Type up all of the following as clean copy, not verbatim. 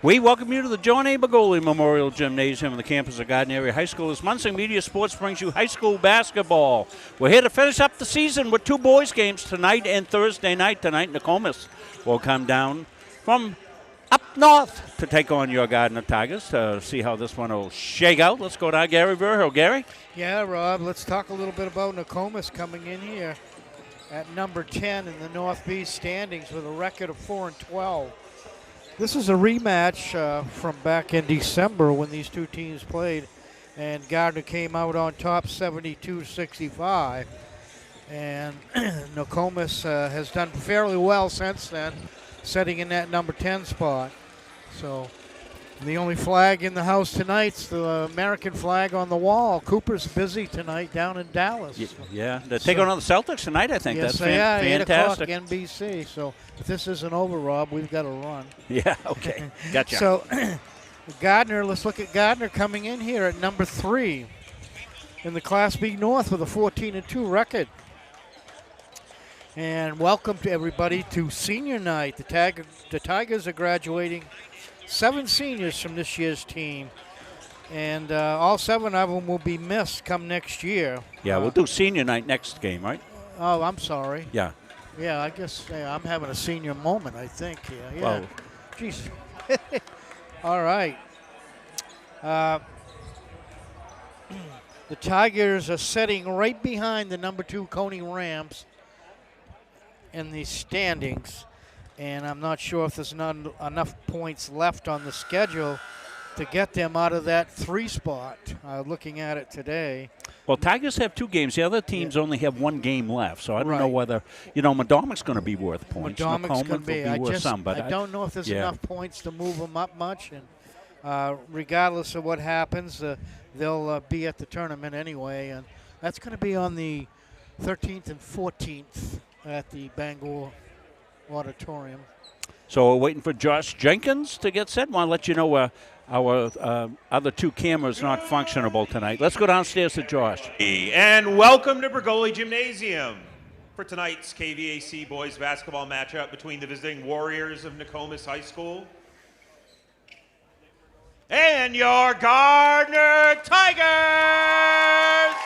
We welcome you to the John A. Bagoli Memorial Gymnasium on the campus of Gardiner High School as Munson Media Sports brings you high school basketball. We're here to finish up the season with two boys games tonight and Thursday night. Tonight, Nokomis will come down from up north to take on your Gardiner Tigers to see how this one will shake out. Let's go to Gary Verhill. Gary? Yeah, Rob, let's talk a little bit about Nokomis coming in here at number 10 in the Northeast standings with a record of 4-12. This is a rematch from back in December when these two teams played, and Gardner came out on top 72-65. And Nokomis has done fairly well since then, setting in that number 10 spot. So the only flag in the house tonight's the American flag on the wall. Cooper's busy tonight down in Dallas. Yeah, they're taking on the Celtics tonight, I think. Yes, That's fantastic. 8 o'clock NBC. So if this isn't over, Rob, we've got to run. Yeah, okay. Gotcha. So Gardner, let's look at Gardner coming in here at number 3 in the Class B North with a 14-2 record. And welcome to everybody to senior night. The Tigers are graduating 7 seniors from this year's team, and all 7 of them will be missed come next year. Yeah, we'll do senior night next game, right? Oh, I'm sorry. Yeah. Yeah, I guess I'm having a senior moment, I think. Yeah. Well, jeez. All right. The Tigers are sitting right behind the number 2 Coney Rams in the standings. And I'm not sure if there's not enough points left on the schedule to get them out of that 3 spot. Looking at it today. Well, Tigers have 2 games. The other teams only have 1 game left. So I don't know whether, McDormick's going to be worth points. McDormick's going to be. Worth some, but I don't know if there's enough points to move them up much. And regardless of what happens, they'll be at the tournament anyway. And that's going to be on the 13th and 14th at the Bangor Auditorium. So we're waiting for Josh Jenkins to get set. Want to let you know our other 2 cameras not functionable tonight. Let's go downstairs to Josh. And welcome to Bergoli Gymnasium for tonight's KVAC boys basketball matchup between the visiting Warriors of Nokomis High School and your Gardiner Tigers.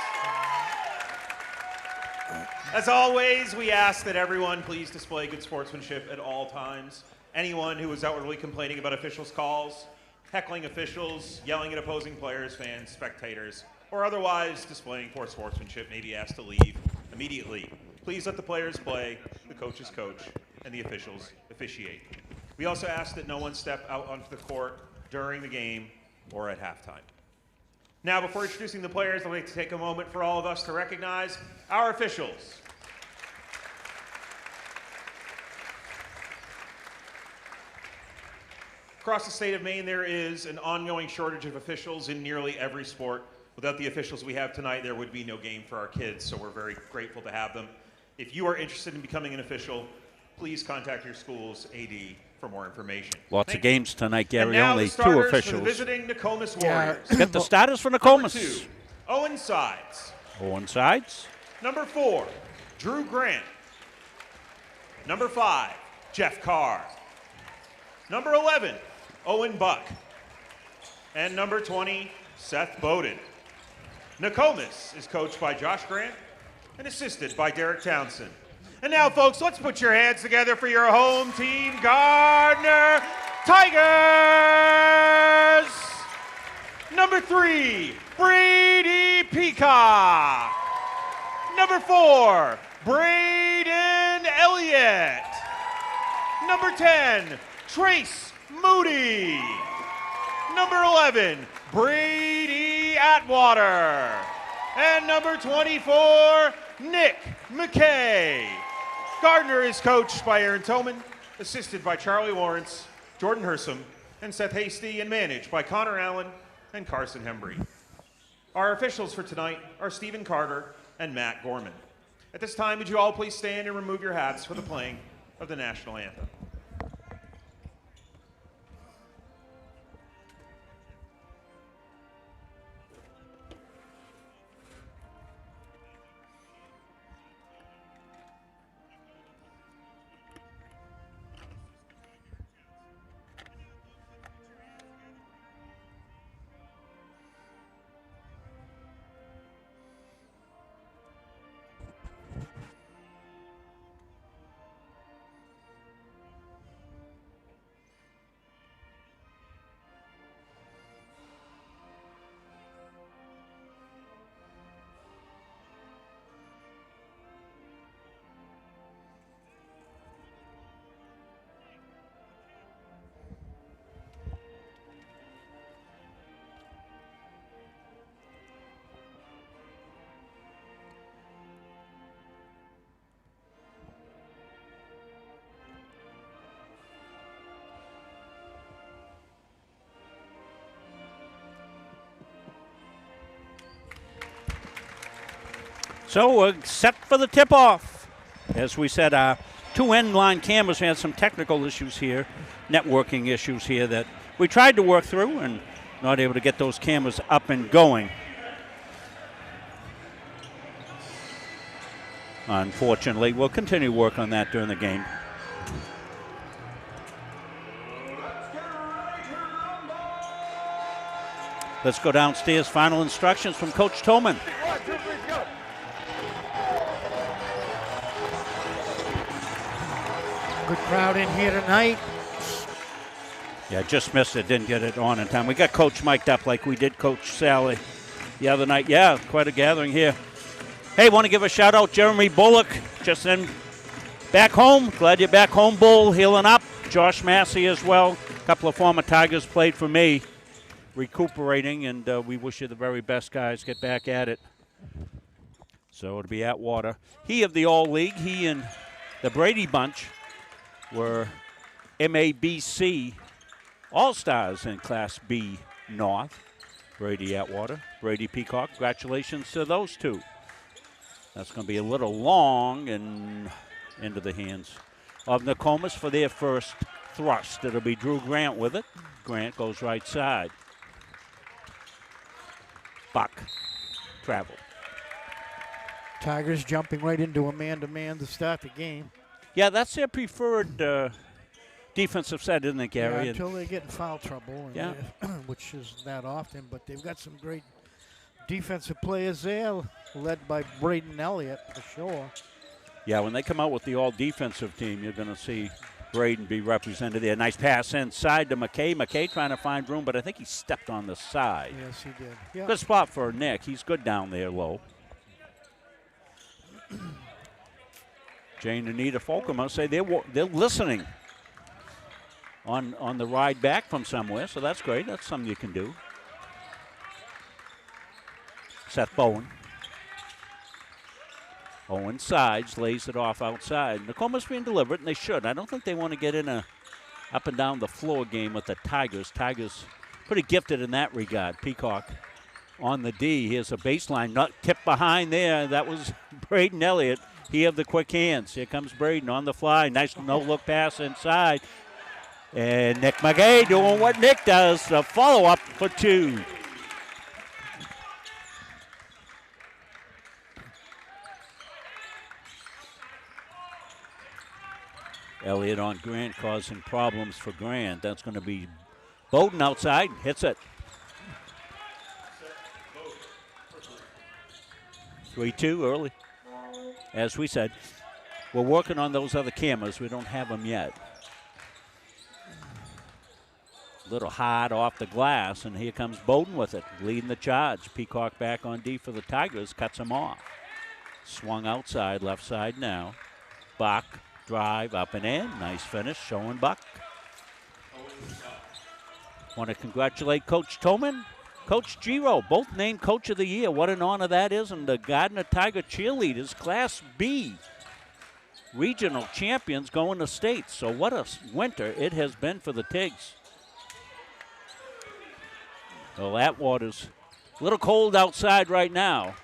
As always, we ask that everyone please display good sportsmanship at all times. Anyone who is outwardly complaining about officials' calls, heckling officials, yelling at opposing players, fans, spectators, or otherwise displaying poor sportsmanship may be asked to leave immediately. Please let the players play, the coaches coach, and the officials officiate. We also ask that no one step out onto the court during the game or at halftime. Now, before introducing the players, I'd like to take a moment for all of us to recognize our officials. Across the state of Maine, there is an ongoing shortage of officials in nearly every sport. Without the officials we have tonight, there would be no game for our kids, so we're very grateful to have them. If you are interested in becoming an official, please contact your school's AD for more information. Lots of games tonight, Gary. And now only the starters 2 for officials. the visiting Nokomis Warriors. Get the starters for Nokomis. Number 2, Owen Sides. Owen Sides. Number 4, Drew Grant. Number 5, Jeff Carr. Number 11, Owen Buck. And number 20, Seth Bowden. Nokomis is coached by Josh Grant and assisted by Derek Townsend. And now, folks, let's put your hands together for your home team, Gardiner Tigers! Number 3, Brady Peacock. Number 4, Braden Elliott. Number 10, Trace Moody. Number 11, Brady Atwater. And number 24, Nick McKay. Gardiner is coached by Aaron Toman, assisted by Charlie Lawrence, Jordan Hersom, and Seth Hasty, and managed by Connor Allen and Carson Hembry. Our officials for tonight are Stephen Carter and Matt Gorman. At this time, would you all please stand and remove your hats for the playing of the national anthem. So we're set for the tip-off. As we said, our two end-line cameras had some technical issues here, networking issues here that we tried to work through and not able to get those cameras up and going. Unfortunately, we'll continue to work on that during the game. Let's go downstairs. Final instructions from Coach Tolman. Good crowd in here tonight. Yeah, just missed it. Didn't get it on in time. We got Coach mic'd up like we did Coach Sally the other night. Yeah, quite a gathering here. Hey, want to give a shout out, Jeremy Bullock, just in back home. Glad you're back home, Bull, healing up. Josh Massey as well. A couple of former Tigers played for me, recuperating, and we wish you the very best, guys. Get back at it. So it'll be Atwater. He of the All-League, he and the Brady bunch were MABC All-Stars in Class B North. Brady Atwater, Brady Peacock. Congratulations to those two. That's going to be a little long and into the hands of Nokomis for their first thrust. It'll be Drew Grant with it. Grant goes right side. Buck travel. Tigers jumping right into a man-to-man to start the game. Yeah, that's their preferred defensive set, isn't it, Gary? Yeah, until they get in foul trouble, and Yeah. which is not often, but they've got some great defensive players there, led by Braden Elliott, for sure. Yeah, when they come out with the all-defensive team, you're going to see Braden be represented there. Nice pass inside to McKay. McKay trying to find room, but I think he stepped on the side. Yes, he did. Yeah. Good spot for Nick. He's good down there low. Jane and Anita Folkman say they're listening on the ride back from somewhere, so that's great. That's something you can do. Seth Bowen. Owen sides, lays it off outside. Nokomis being deliberate, and they should. I don't think they want to get in a up and down the floor game with the Tigers. Tigers pretty gifted in that regard. Peacock on the D. Here's a baseline, not tipped behind there. That was Braden Elliott. He have the quick hands. Here comes Braden on the fly. Nice no-look pass inside. And Nick McGay doing what Nick does, a follow-up for two. Elliott on Grant causing problems for Grant. That's going to be Bowden outside, hits it. 3-2 early. As we said, we're working on those other cameras. We don't have them yet. Little hard off the glass, and here comes Bowden with it, leading the charge. Peacock back on D for the Tigers, cuts him off. Swung outside, left side now. Buck, drive, up and in. Nice finish, showing Buck. Want to congratulate Coach Tolman, Coach Giro, both named Coach of the Year. What an honor that is. And the Gardiner Tiger cheerleaders, Class B regional champions going to state. So what a winter it has been for the Tigs. Well, Atwater's a little cold outside right now.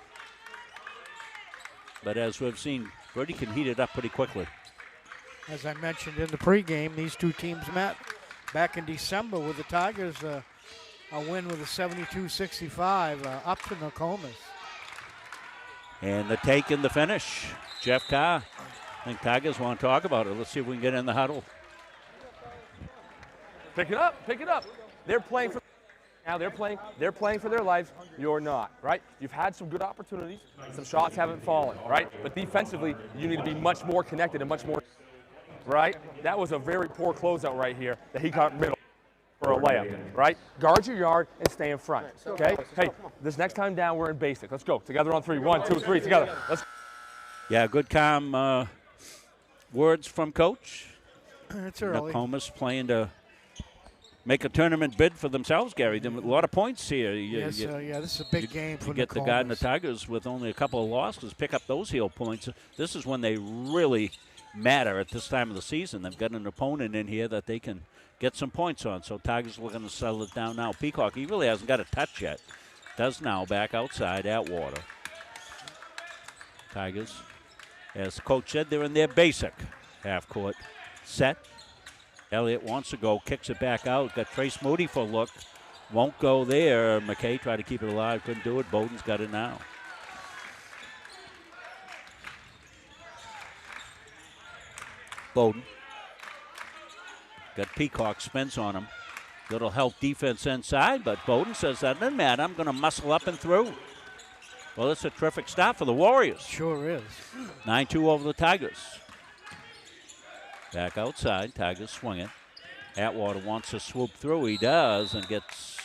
But as we've seen, Brady can heat it up pretty quickly. As I mentioned in the pregame, these two teams met back in December with the Tigers a win with a 72-65 up to Nokomis. And the take and the finish. Jeff Carr. I think Tigers want to talk about it. Let's see if we can get in the huddle. Pick it up, pick it up. They're playing for now. They're playing for their lives. You're not, right? You've had some good opportunities. Some shots haven't fallen, right? But defensively, you need to be much more connected and much more, right? That was a very poor closeout right here that he got middle for a layup, right? Guard your yard and stay in front, okay? Hey, this next time down, we're in basic. Let's go. Together on three. 1, 2, 3, together. Let's. Yeah, good calm words from Coach. It's early. Nokomis playing to make a tournament bid for themselves, Gary. A lot of points here. Yeah, this is a big game for you get the Nokomis. Gardiner Tigers with only a couple of losses, pick up those heel points. This is when they really matter at this time of the season. They've got an opponent in here that they can get some points on. So Tigers are looking to settle it down now. Peacock, he really hasn't got a touch yet. Does now, back outside Atwater. Tigers, as the coach said, they're in their basic half-court set. Elliott wants to go, kicks it back out. Got Trace Moody for a look. Won't go there. McKay tried to keep it alive, couldn't do it. Bowden's got it now. Bowden. Got Peacock, spins on him. Little help defense inside, but Bowden says that doesn't matter. I'm going to muscle up and through. Well, it's a terrific stop for the Warriors. Sure is. 9-2 over the Tigers. Back outside, Tigers swing it. Atwater wants to swoop through. He does and gets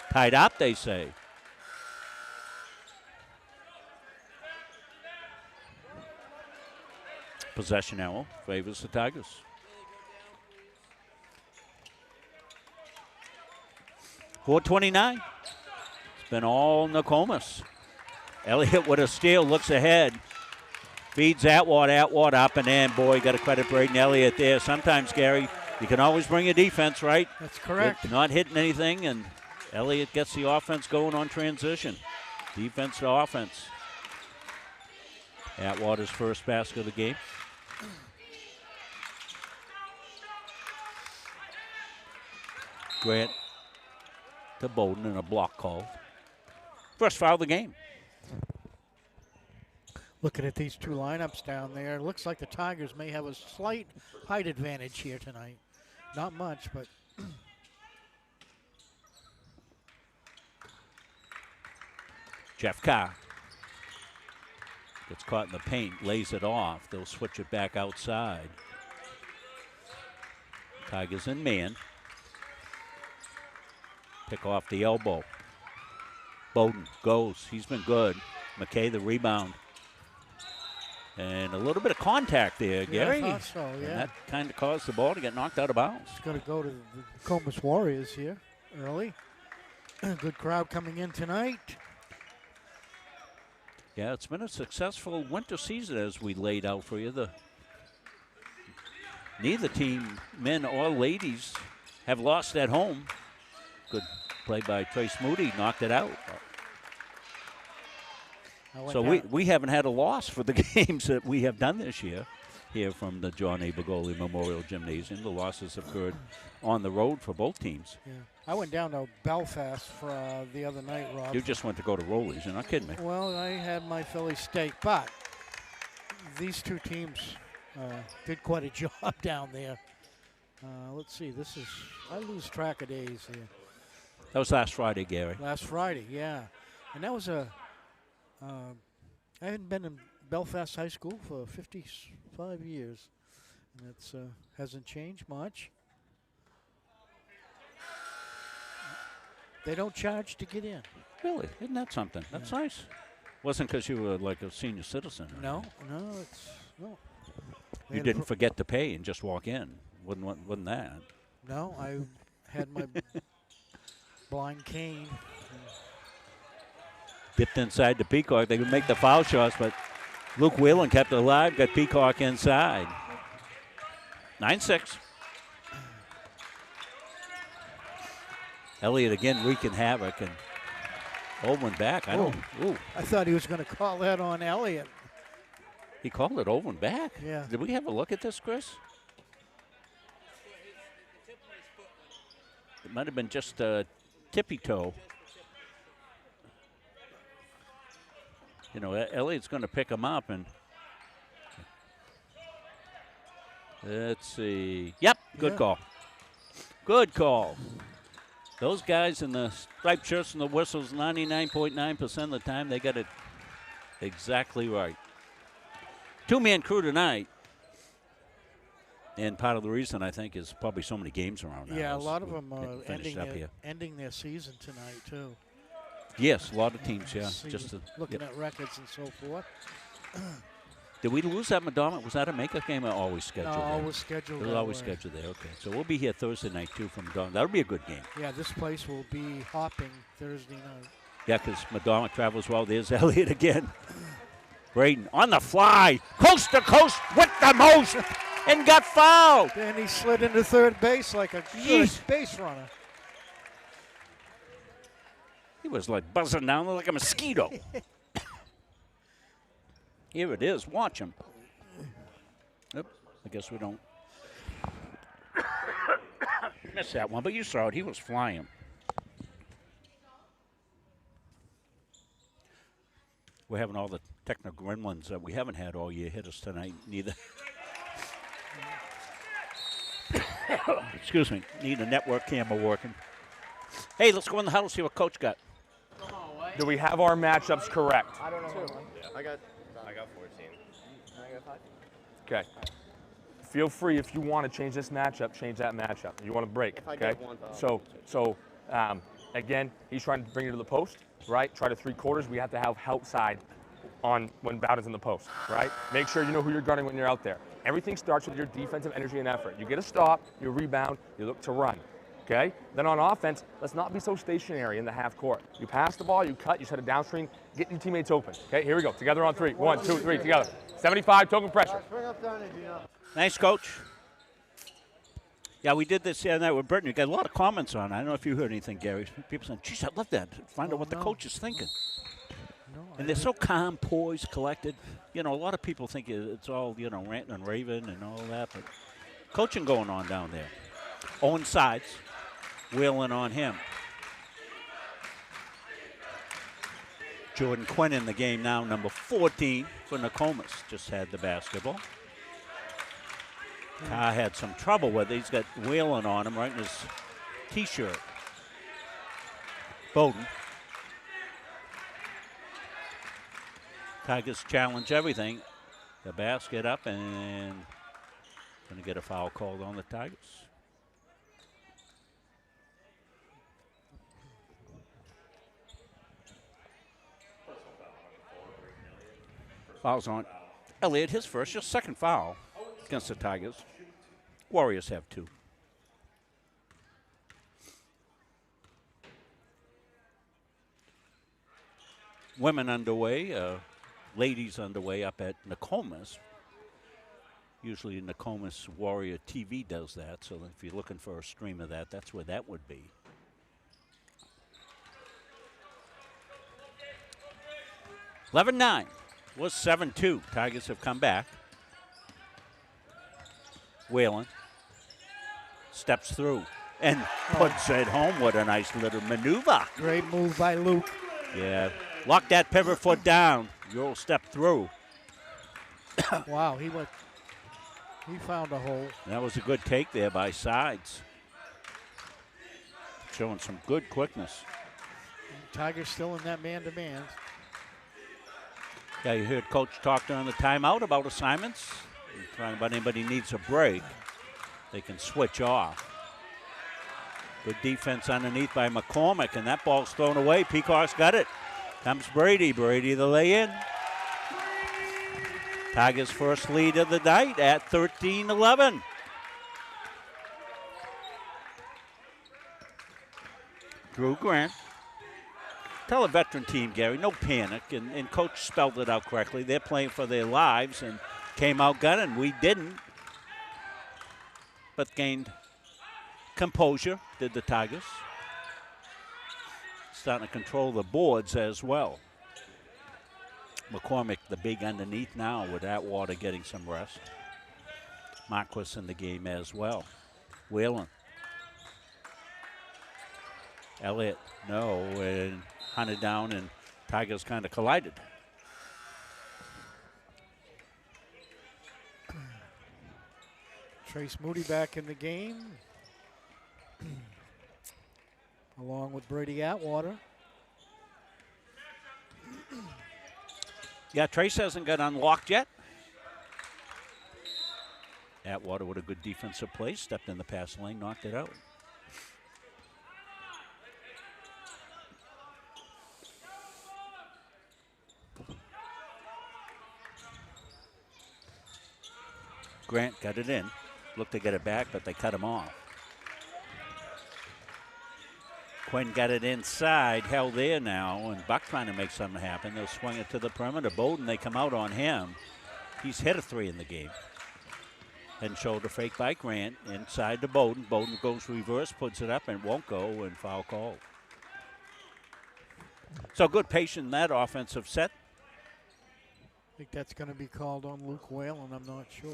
tied up, they say. Possession arrow favors the Tigers. .429. It's been all Nokomis. Elliott with a steal, looks ahead. Feeds Atwater up and in. Boy, got to credit Braden Elliott there. Sometimes, Gary, you can always bring a defense, right? That's correct. You're not hitting anything, and Elliott gets the offense going on transition. Defense to offense. Atwater's first basket of the game. Grant to Bowden and a block call. First foul of the game. Looking at these two lineups down there, it looks like the Tigers may have a slight height advantage here tonight. Not much, but Jeff Carr gets caught in the paint, lays it off. They'll switch it back outside. Tigers in man. Pick off the elbow. Bowden goes. He's been good. McKay the rebound. And a little bit of contact there, Gary. I thought so, yeah. And that kind of caused the ball to get knocked out of bounds. It's going to go to the Nokomis Warriors here early. Good crowd coming in tonight. Yeah, it's been a successful winter season as we laid out for you. Neither team, men or ladies, have lost at home. Good play by Trace Moody, knocked it out. So we haven't had a loss for the games that we have done this year here from the John A. Begoli Memorial Gymnasium. The losses occurred on the road for both teams. Yeah. I went down to Belfast for the other night, Rob. You just went to go to Rollies. You're not kidding me. Well, I had my Philly steak, but these two teams did quite a job down there. Let's see. I lose track of days here. That was last Friday, Gary. Last Friday, yeah. And that was I haven't been in Belfast High School for 55 years. And it hasn't changed much. They don't charge to get in. Really? Isn't that something? That's nice. Wasn't because you were like a senior citizen. No. You didn't forget to pay and just walk in. Wasn't that? No, I had my blind cane. Dipped inside the Peacock. They would make the foul shots, but Luke Whelan kept it alive, got Peacock inside. 9-6. Elliott again wreaking havoc, and Owen back. I thought he was going to call that on Elliott. He called it Owen back? Yeah. Did we have a look at this, Chris? It might have been just a tippy toe. You know, Elliott's going to pick him up, and let's see. Yep, good call. Good call. Those guys in the striped shirts and the whistles, 99.9% of the time, they got it exactly right. Two-man crew tonight. And part of the reason, I think, is probably so many games around now. Yeah, a lot of them are ending their season tonight, too. Yes, a lot of teams, yeah. Just looking at records and so forth. Did we lose that Madonna? Was that a makeup game or always scheduled there? Always scheduled. It was always scheduled there, okay. So we'll be here Thursday night, too, from Madonna. That'll be a good game. Yeah, this place will be hopping Thursday night. Yeah, because Madonna travels well. There's Elliott again. Braden on the fly, coast to coast with the most, and got fouled. Then he slid into third base like a good base runner. He was like buzzing down like a mosquito. Here it is. Watch him. Yep. I guess we don't miss that one, but you saw it. He was flying. We're having all the technical gremlins that we haven't had all year hit us tonight. Neither. Excuse me. Need a network camera working. Hey, let's go in the huddle, see what Coach got. Do we have our matchups correct? I don't know. I got 14. I got 5. Okay. Feel free if you want to change this matchup, change that matchup. You want to break, If I okay? get one, So again, he's trying to bring it to the post, right? Try to 3/4. We have to have help side on when Bowden's in the post, right? Make sure you know who you're guarding when you're out there. Everything starts with your defensive energy and effort. You get a stop, you rebound, you look to run, okay? Then on offense, let's not be so stationary in the half court. You pass the ball, you cut, you set it downstream, get your teammates open. Okay, here we go. Together on 3. 1, 2, 3, together. 75, token pressure. Bring up down there, Gino. Nice, Coach. Yeah, we did this the other night with Burton. You got a lot of comments on it. I don't know if you heard anything, Gary. People saying, geez, I love that. Find out what the coach is thinking. No, And they're so calm, poised, collected. You know, a lot of people think it's all, you know, ranting and raving and all that. But coaching going on down there. Owen sides, wheeling on him. Jordan Quinn in the game now, number 14 for Nokomis. Just had the basketball. Carr had some trouble with it. He's got Whalen on him right in his T-shirt. Bowden. Tigers challenge everything. The basket up and going to get a foul called on the Tigers. Foul's on Elliott, his first, just second foul against the Tigers. Warriors have 2. Women underway, ladies underway up at Nokomis. Usually Nokomis Warrior TV does that, so if you're looking for a stream of that, that's where that would be. (11-9) was 7-2. Tigers have come back. Whalen steps through and puts it home. What a nice little maneuver. Great move by Luke. Yeah, lock that pivot foot down. You'll step through. Wow, he found a hole. That was a good take there by Sides. Showing some good quickness. Tigers still in that man-to-man. Yeah, you heard Coach talk during the timeout about assignments. Talking about anybody needs a break, they can switch off. Good defense underneath by McCormick, and that ball's thrown away. Peacock's got it. Comes Brady. Brady the lay-in. Tigers' first lead of the night at 13-11. Drew Grant. Tell a veteran team, Gary, no panic, and Coach spelled it out correctly. They're playing for their lives and came out gunning. We didn't, but gained composure, did the Tigers. Starting to control the boards as well. McCormick, the big underneath now with Atwater getting some rest. Marquis in the game as well. Whalen. Elliott, no, and hunted down, and Tigers kind of collided. Trace Moody back in the game, along with Brady Atwater. Yeah, Trace hasn't got unlocked yet. Atwater with a good defensive play, stepped in the pass lane, knocked it out. Grant got it in. Looked to get it back, but they cut him off. Quinn got it inside, held there now, and Buck trying to make something happen. They'll swing it to the perimeter. Bowden, they come out on him. He's hit a 3 in the game. Head and shoulder fake by Grant, inside to Bowden. Bowden goes reverse, puts it up, and won't go, and foul called. So good patience in that offensive set. think that's going to be called on Luke Whalen. I'm not sure.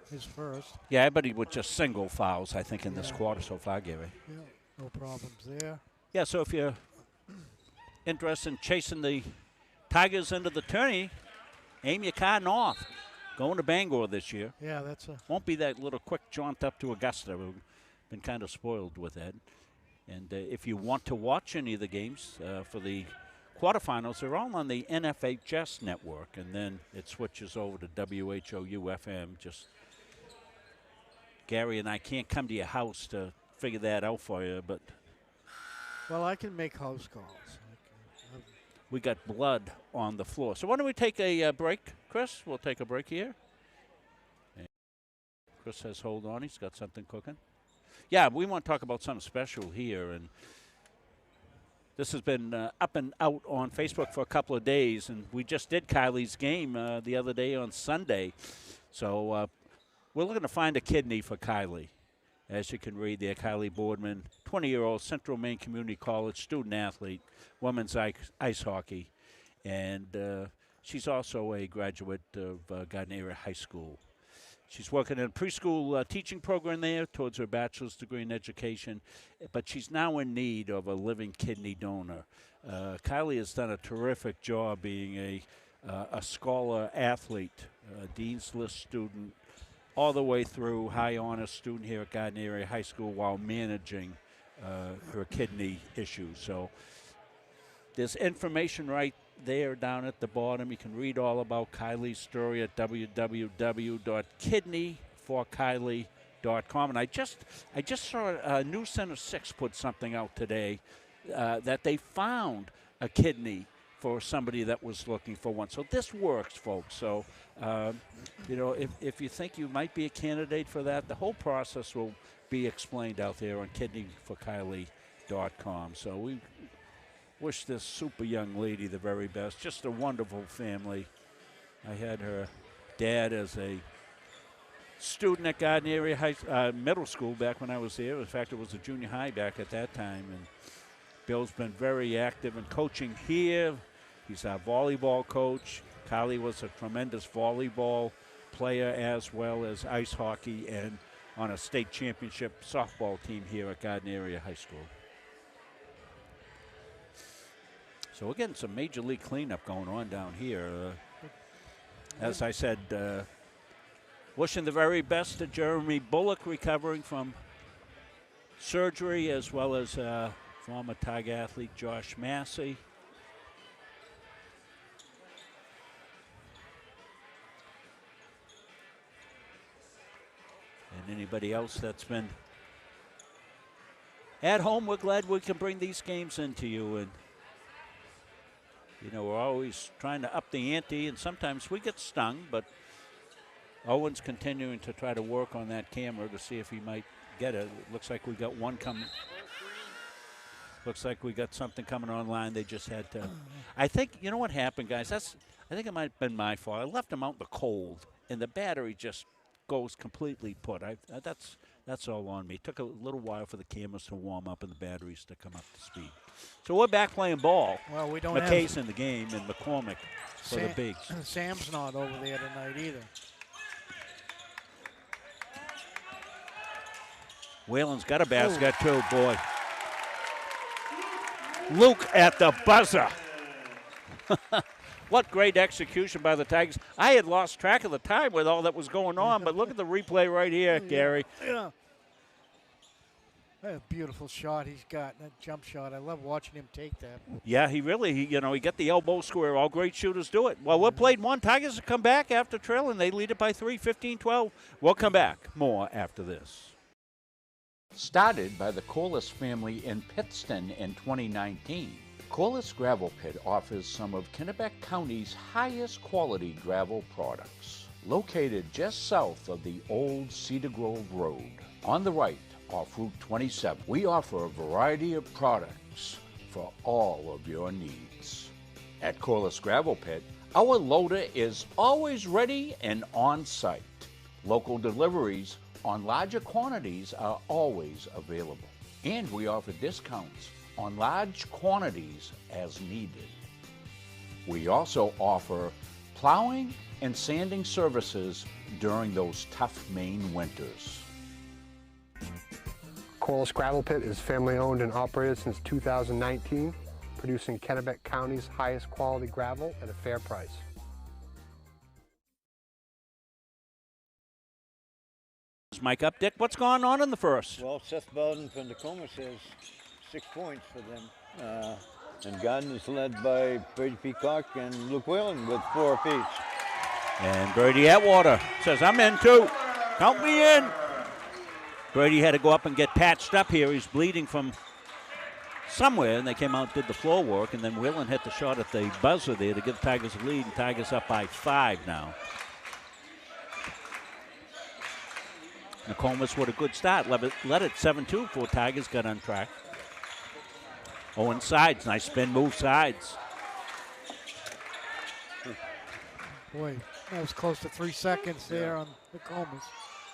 His first. Yeah, but he with just single fouls, I think, in this Yeah. quarter so far, Gary. Yeah, no problems there. Yeah, so if you're interested in chasing the Tigers into the tourney, aim your car north. Going to Bangor this year. Yeah, that's a. Won't be that little quick jaunt up to Augusta. We've been kind of spoiled with that. And if you want to watch any of the games for the quarterfinals, they're all on the NFHS network, and then it switches over to WHOU FM. Just Gary and I can't come to your house to figure that out for you, but Well, I can make house calls. we got blood on the floor. So why don't we take a break, Chris? We'll take a break here. And Chris says hold on. He's got something cooking. Yeah, we want to talk about something special here. And this has been up and out on Facebook for a couple of days. And we just did Kylie's game the other day on Sunday. So we're looking to find a kidney for Kylie. As you can read there, Kylie Boardman, 20-year-old Central Maine Community College student athlete, women's ice hockey. And she's also a graduate of Gardiner High School. She's working in a preschool teaching program there towards her bachelor's degree in education, but she's now in need of a living kidney donor. Kylie has done a terrific job being a scholar athlete, a Dean's List student, all the way through high honors student here at Gardiner High School while managing her kidney issues. So there's information right there down at the bottom. You can read all about Kylie's story at www.kidneyforkylie.com. And I just saw News Center 6 put something out today that they found a kidney for somebody that was looking for one. So this works, folks. So, you know, if you think you might be a candidate for that, the whole process will be explained out there on kidneyforkylie.com. So we wish this super young lady the very best. Just a wonderful family. I had her dad as a student at Gardiner Middle School back when I was there. In fact, it was a junior high back at that time. And Bill's been very active in coaching here. He's our volleyball coach. Kylie was a tremendous volleyball player as well as ice hockey and on a state championship softball team here at Gardiner High School. So we're getting some major league cleanup going on down here. As I said, wishing the very best to Jeremy Bullock, recovering from surgery, as well as former Tiger athlete Josh Massey. And anybody else that's been at home, we're glad we can bring these games into you. And, you know, we're always trying to up the ante, and sometimes we get stung, but Owen's continuing to try to work on that camera to see if he might get it. It looks like we got one coming. Looks like we got something coming online. They just had to. I think, you know what happened, guys? I think it might have been my fault. I left them out in the cold, and the battery just goes completely put. That's all on me. It took a little while for the cameras to warm up and the batteries to come up to speed. So we're back playing ball. Well, we don't McKay's have in the game and McCormick for the bigs. Sam's not over there tonight either. Whalen's got a basket too, boy. Luke at the buzzer. What great execution by the Tigers. I had lost track of the time with all that was going on, but look at the replay right here, Gary. Yeah. What a beautiful shot he's got, that jump shot. I love watching him take that. Yeah, he got the elbow square. All great shooters do it. Well, we're played one. Tigers have come back after trailing. They lead it by 3, 15-12. We'll come back. More after this. Started by the Corliss family in Pittston in 2019, Corliss Gravel Pit offers some of Kennebec County's highest quality gravel products. Located just south of the old Cedar Grove Road, on the right off Route 27, we offer a variety of products for all of your needs. At Corliss Gravel Pit, our loader is always ready and on site. Local deliveries on larger quantities are always available. And we offer discounts on large quantities as needed. We also offer plowing and sanding services during those tough Maine winters. Corliss Gravel Pit is family owned and operated since 2019, producing Kennebec County's highest quality gravel at a fair price. Mike Updick, what's going on in the first? Well, Seth Bowden from Nokomis has 6 points for them. And Gardiner's led by Brady Peacock and Luke Whalen with 4 apiece. And Brady Atwater says, I'm in too. Count me in. Brady had to go up and get patched up here. He's bleeding from somewhere, and they came out and did the floor work, and then Whalen hit the shot at the buzzer there to give Tigers a lead, and Tigers up by 5 now. Nokomis with a good start. Led it 7-2 before Tigers got on track. Owen sides, nice spin move sides. Boy, that was close to 3 seconds there on Nokomis.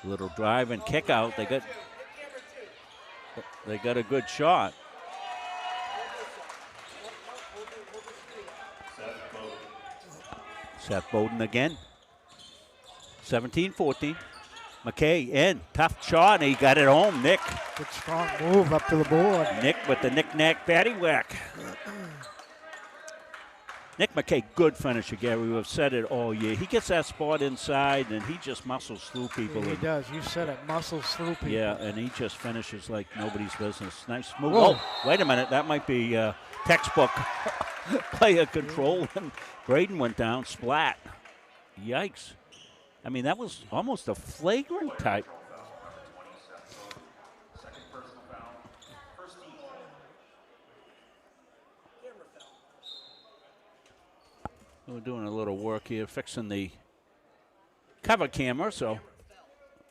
Little drive and kick out. They got a good shot. Seth Bowden again. 17-14. McKay in. Tough shot, and he got it home. Nick. Good strong move up to the board. Nick with the knick-knack paddywhack. Nick McKay, good finisher, Gary. We've said it all year. He gets that spot inside, and he just muscles through people. Yeah, he does. You said it. Muscles through people. Yeah, and he just finishes like nobody's business. Nice move. Whoa. Oh, wait a minute. That might be textbook player control. And Braden went down, splat. Yikes. I mean, that was almost a flagrant type. We're doing a little work here, fixing the cover camera, so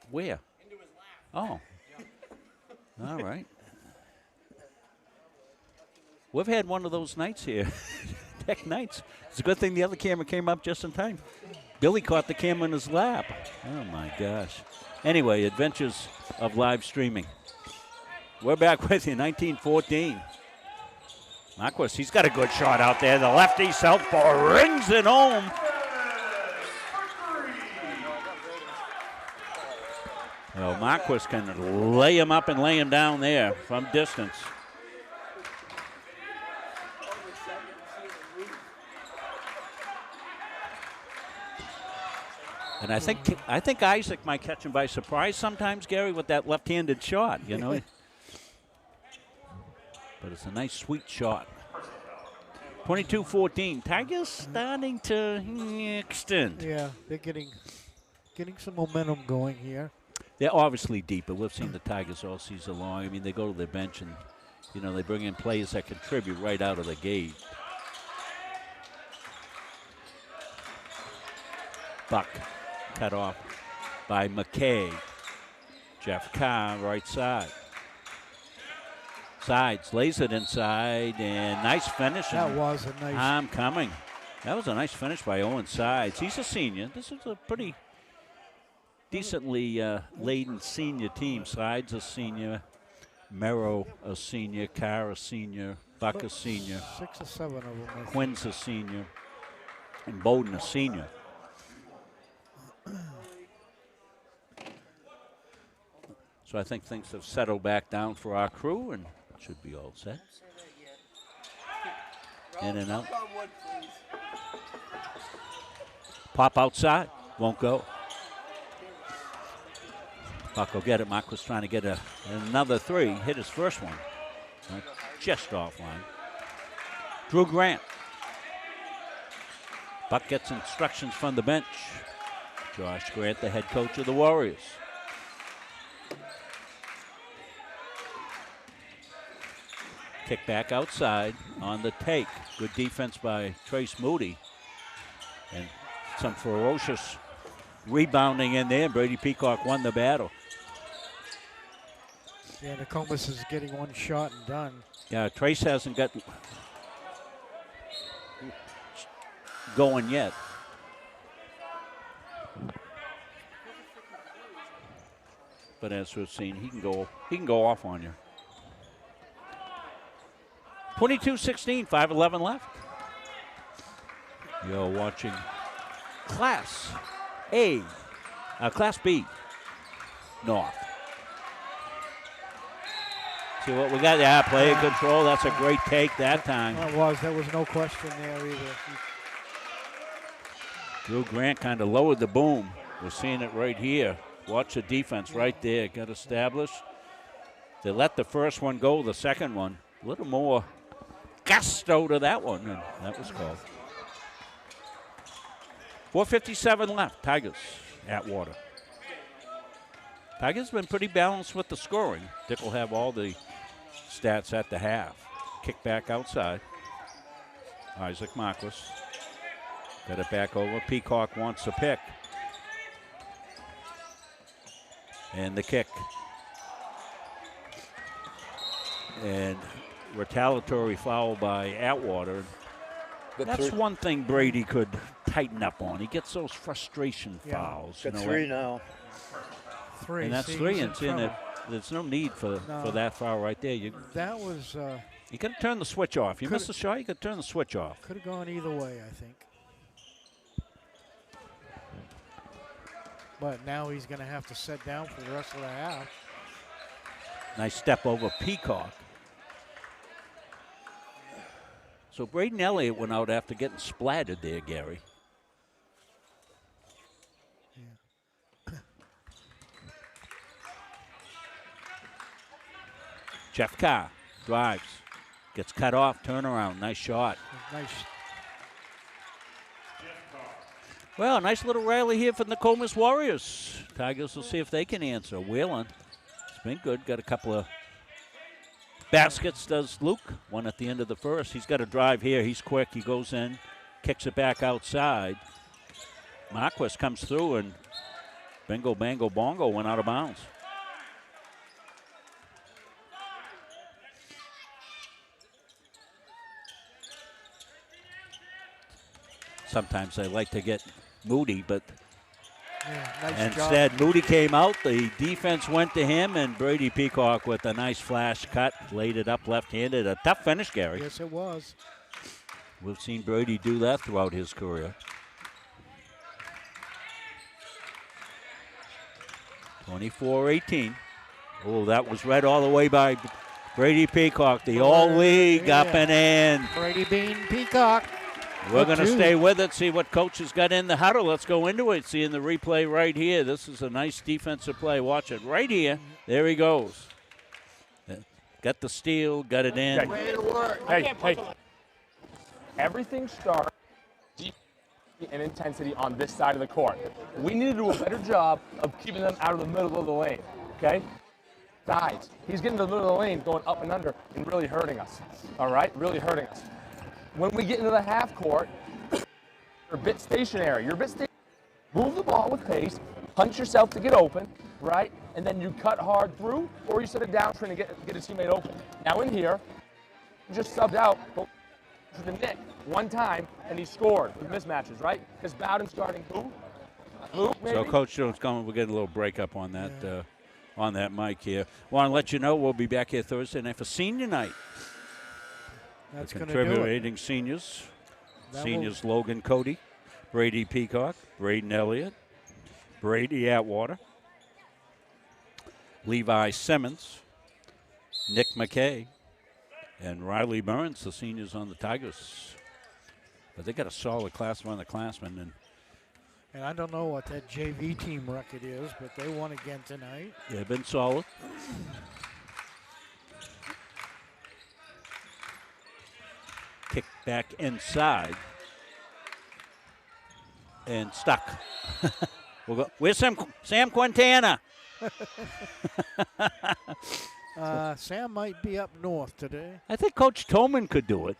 where? Oh. All right. We've had one of those nights here, tech nights. It's a good thing the other camera came up just in time. Billy caught the camera in his lap. Oh, my gosh. Anyway, adventures of live streaming. We're back with you, 1914. Marquis, he's got a good shot out there. The lefty southpaw rings it home. Well, Marquis can lay him up and lay him down there from distance. And I think Isaac might catch him by surprise sometimes, Gary, with that left-handed shot, you know. But it's a nice, sweet shot. 22-14. Tigers starting to extend. Yeah, they're getting some momentum going here. They're obviously deeper. We've seen the Tigers all season long. I mean, they go to their bench and, you know, they bring in players that contribute right out of the gate. Buck cut off by McKay. Jeff Carr, right side. Sides, lays it inside, and nice finish. That was a nice. I'm coming. That was a nice finish by Owen Sides. He's a senior. This is a pretty decently laden senior team. Sides a senior, Merrow a senior, Carr a senior, Buck a senior. 6 or 7 of them. Quinn's a senior, and Bowden a senior. So I think things have settled back down for our crew and should be all set. In and out. Pop outside, won't go. Buck will get it. Mark was trying to get another 3. Hit his first one. Just offline. Drew Grant. Buck gets instructions from the bench. Josh Grant, the head coach of the Warriors. Kick back outside on the take. Good defense by Trace Moody. And some ferocious rebounding in there. Brady Peacock won the battle. Yeah, Nokomis is getting one shot and done. Yeah, Trace hasn't got going yet. But as we've seen, he can go off on you. 22-16, 5:11 left. You're watching Class A, Class B North. See what we got? Yeah, play control. That's a great take that time. There was no question there either. Drew Grant kind of lowered the boom. We're seeing it right here. Watch the defense right there. Got established. They let the first one go, the second one. A little more gusto to that one, and that was called. 4:57 left. Tigers, Atwater. Tigers been pretty balanced with the scoring. Dick will have all the stats at the half. Kick back outside. Isaac Marquis. Got it back over. Peacock wants a pick. And the kick. And retaliatory foul by Atwater. That's one thing Brady could tighten up on. He gets those frustration fouls. Got three now. Three. And that's three, and there's no need for that foul right there. That was. You got to turn the switch off. You miss the shot, you got to turn the switch off. Could have gone either way, I think. But now he's going to have to sit down for the rest of the half. Nice step over Peacock. So Braden Elliott went out after getting splattered there, Gary. Jeff Carr drives, gets cut off, turnaround, nice shot. Nice. Well, a nice little rally here for the Nokomis Warriors. Tigers will see if they can answer. Whalen, it's been good, got a couple of baskets, does Luke. One at the end of the first. He's got a drive here, he's quick, he goes in, kicks it back outside. Marquis comes through and bingo, bango, bongo went out of bounds. Sometimes they like to get Moody, but nice instead job. Moody came out. The defense went to him, and Brady Peacock with a nice flash cut, laid it up left-handed. A tough finish, Gary. Yes, it was. We've seen Brady do that throughout his career. 24-18. Oh, that was read all the way by Brady Peacock, the all-league up and in. Brady Bean Peacock. We're going to stay with it, see what coach has got in the huddle. Let's go into it, see in the replay right here. This is a nice defensive play. Watch it right here. There he goes. Got the steal, got it in. Hey. Everything starts and intensity on this side of the court. We need to do a better job of keeping them out of the middle of the lane, okay? Sides. He's getting to the middle of the lane, going up and under, and really hurting us, all right? Really hurting us. When we get into the half court, you're a bit stationary. Move the ball with pace, punch yourself to get open, right? And then you cut hard through, or you set it down trying to get a teammate open. Now in here, you just subbed out to the Nick one time, and he scored with mismatches, right? Because Bowden's starting who? Luke, maybe? So Coach Jones coming. We're getting a little breakup on that mic here. Want to let you know we'll be back here Thursday night for senior night. That's going to do it. Contributing seniors. Seniors Logan Cody, Brady Peacock, Braden Elliott, Brady Atwater, Levi Simmons, Nick McKay, and Riley Burns, the seniors on the Tigers. But they got a solid class of underclassmen. And I don't know what that JV team record is, but they won again tonight. They've been solid. Kick back inside. And stuck. Where's Sam Quintana? Sam might be up north today. I think Coach Tolman could do it.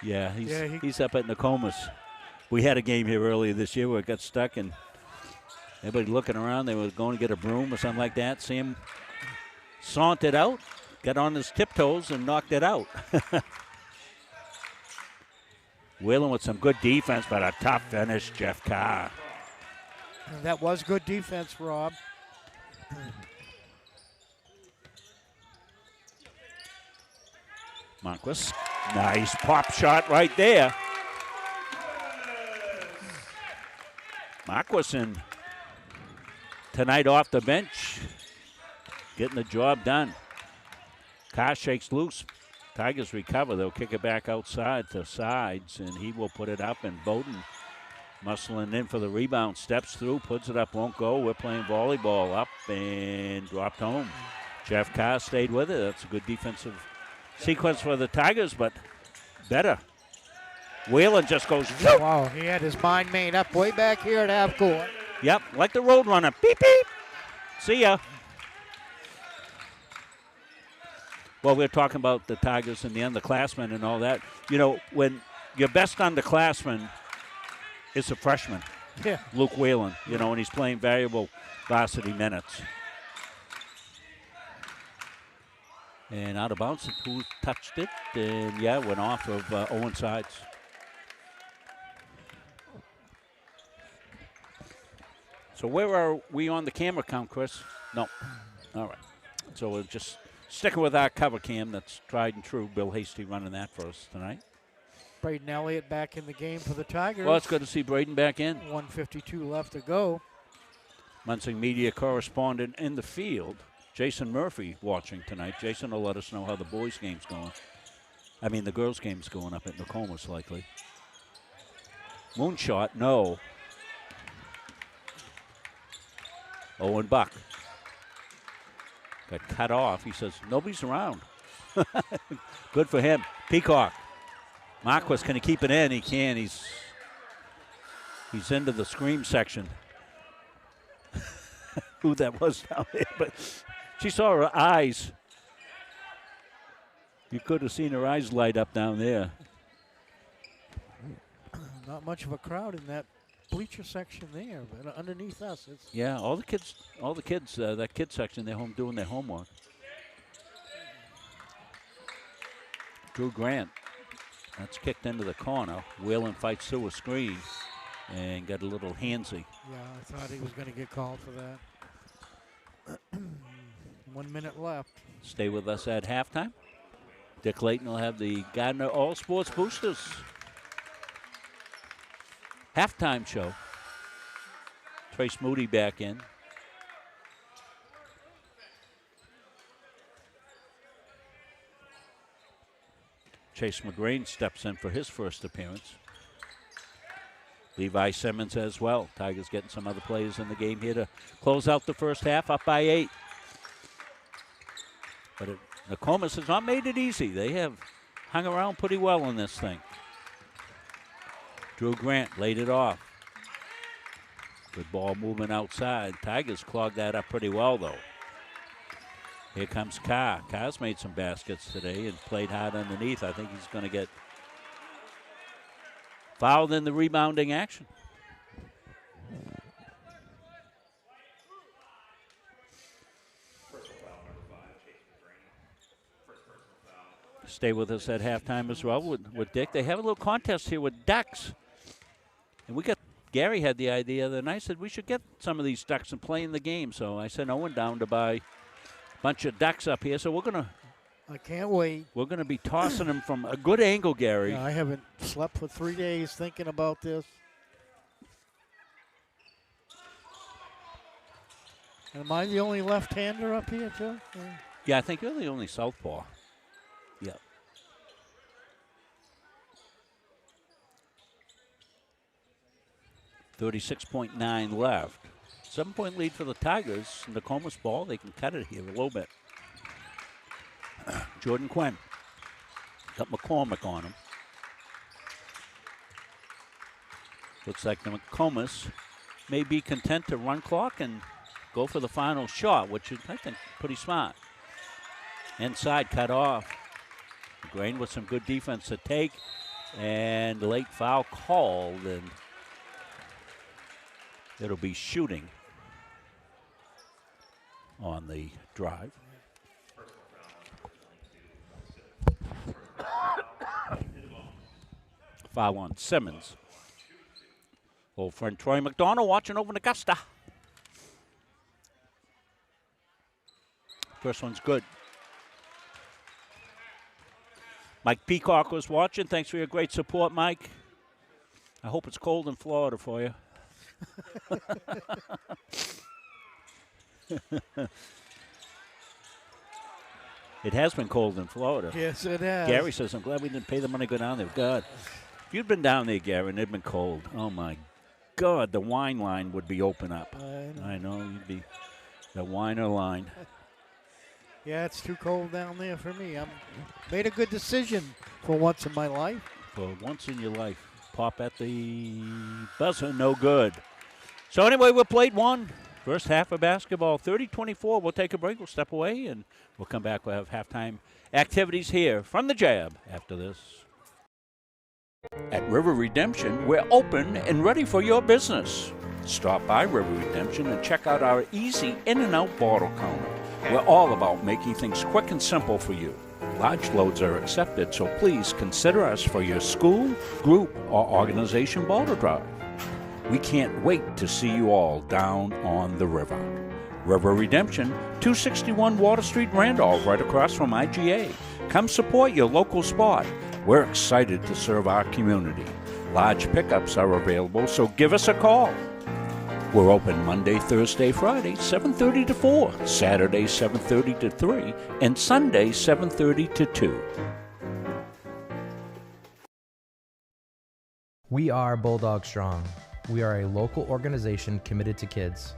Yeah, he's up at Nokomis. We had a game here earlier this year where it got stuck, and everybody looking around. They were going to get a broom or something like that. Sam sauntered out, got on his tiptoes, and knocked it out. Wheeling with some good defense, but a tough finish, Jeff Carr. And that was good defense, Rob. Marquis, nice pop shot right there. Marquison tonight off the bench, getting the job done. Carr shakes loose. Tigers recover. They'll kick it back outside to sides, and he will put it up. And Bowden muscling in for the rebound. Steps through, puts it up, won't go. We're playing volleyball up and dropped home. Jeff Carr stayed with it. That's a good defensive sequence for the Tigers, but better. Whalen just goes. Wow, he had his mind made up way back here at half court. Yep, like the road runner. Beep, beep. See ya. Well, we're talking about the Tigers and the underclassmen and all that. You know, when your best underclassman is a freshman, Yeah. Luke Whalen, you know, and he's playing valuable varsity minutes. And out of bounds, who touched it? And, yeah, went off of Owen Sides. So where are we on the camera count, Chris? No. All right. So we're just sticking with our cover cam. That's tried and true. Bill Hasty running that for us tonight. Braden Elliott back in the game for the Tigers. Well, it's good to see Braden back in. 1:52 left to go. Munsing media correspondent in the field, Jason Murphy, watching tonight. Jason will let us know how the boys' game's going. I mean, the girls' game's going up at Nokomis, likely. Moonshot, no. Owen Buck got cut off. He says, nobody's around. Good for him. Peacock. Marquis, can he keep it in? He can. He's into the scream section. Who that was down there, but she saw her eyes. You could have seen her eyes light up down there. Not much of a crowd in that bleacher section there, but underneath us, it's Yeah, all the kids, that kid section, they're home doing their homework. Drew Grant, that's kicked into the corner. Whalen fights through a screen and got a little handsy. yeah. I thought he was going to get called for that. 1 minute left. Stay with us at halftime. Dick Layton will have the Gardiner All Sports Boosters halftime show. Trace Moody back in. Chase McGrain steps in for his first appearance. Levi Simmons as well. Tigers getting some other players in the game here to close out the first half, up by 8. But Nokomis has not made it easy. They have hung around pretty well in this thing. Drew Grant laid it off. Good ball movement outside. Tigers clogged that up pretty well, though. Here comes Carr. Carr's made some baskets today and played hard underneath. I think he's going to get fouled in the rebounding action. Stay with us at halftime as well with Dick. They have a little contest here with ducks. And Gary had the idea the other night, said we should get some of these ducks and play in the game. So I sent Owen down to buy a bunch of ducks up here. So I can't wait. We're gonna be tossing them from a good angle, Gary. Yeah, I haven't slept for 3 days thinking about this. Am I the only left-hander up here, Joe? Yeah, I think you're the only southpaw. Yep. .9 left. 7-point lead for the Tigers. Nokomis ball. They can cut it here a little bit. Jordan Quinn. Got McCormick on him. Looks like the Nokomis may be content to run clock and go for the final shot, which is, I think, pretty smart. Inside, cut off. Grain with some good defense to take. And late foul called, and it'll be shooting on the drive. Foul on Simmons. Old friend Troy McDonald watching over in Augusta. First one's good. Mike Peacock was watching. Thanks for your great support, Mike. I hope it's cold in Florida for you. It has been cold in Florida. Yes, it has. Gary says, I'm glad we didn't pay the money to go down there. God, if you'd been down there, Gary, and it'd been cold, oh, my God, the wine line would be open up. I know you'd be the winer line. Yeah, it's too cold down there for me. I made a good decision for once in my life. For once in your life, pop at the buzzer, no good. So anyway, we played one. First half of basketball, 30-24. We'll take a break. We'll step away, and we'll come back. We'll have halftime activities here from the Jab after this. At River Redemption, we're open and ready for your business. Stop by River Redemption and check out our easy in-and-out bottle counter. We're all about making things quick and simple for you. Large loads are accepted, so please consider us for your school, group, or organization bottle drive. We can't wait to see you all down on the river. River Redemption, 261 Water Street, Randolph, right across from IGA. Come support your local spot. We're excited to serve our community. Large pickups are available, so give us a call. We're open Monday, Thursday, Friday, 7:30 to 4, Saturday, 7:30 to 3, and Sunday, 7:30 to 2. We are Bulldog Strong. We are a local organization committed to kids,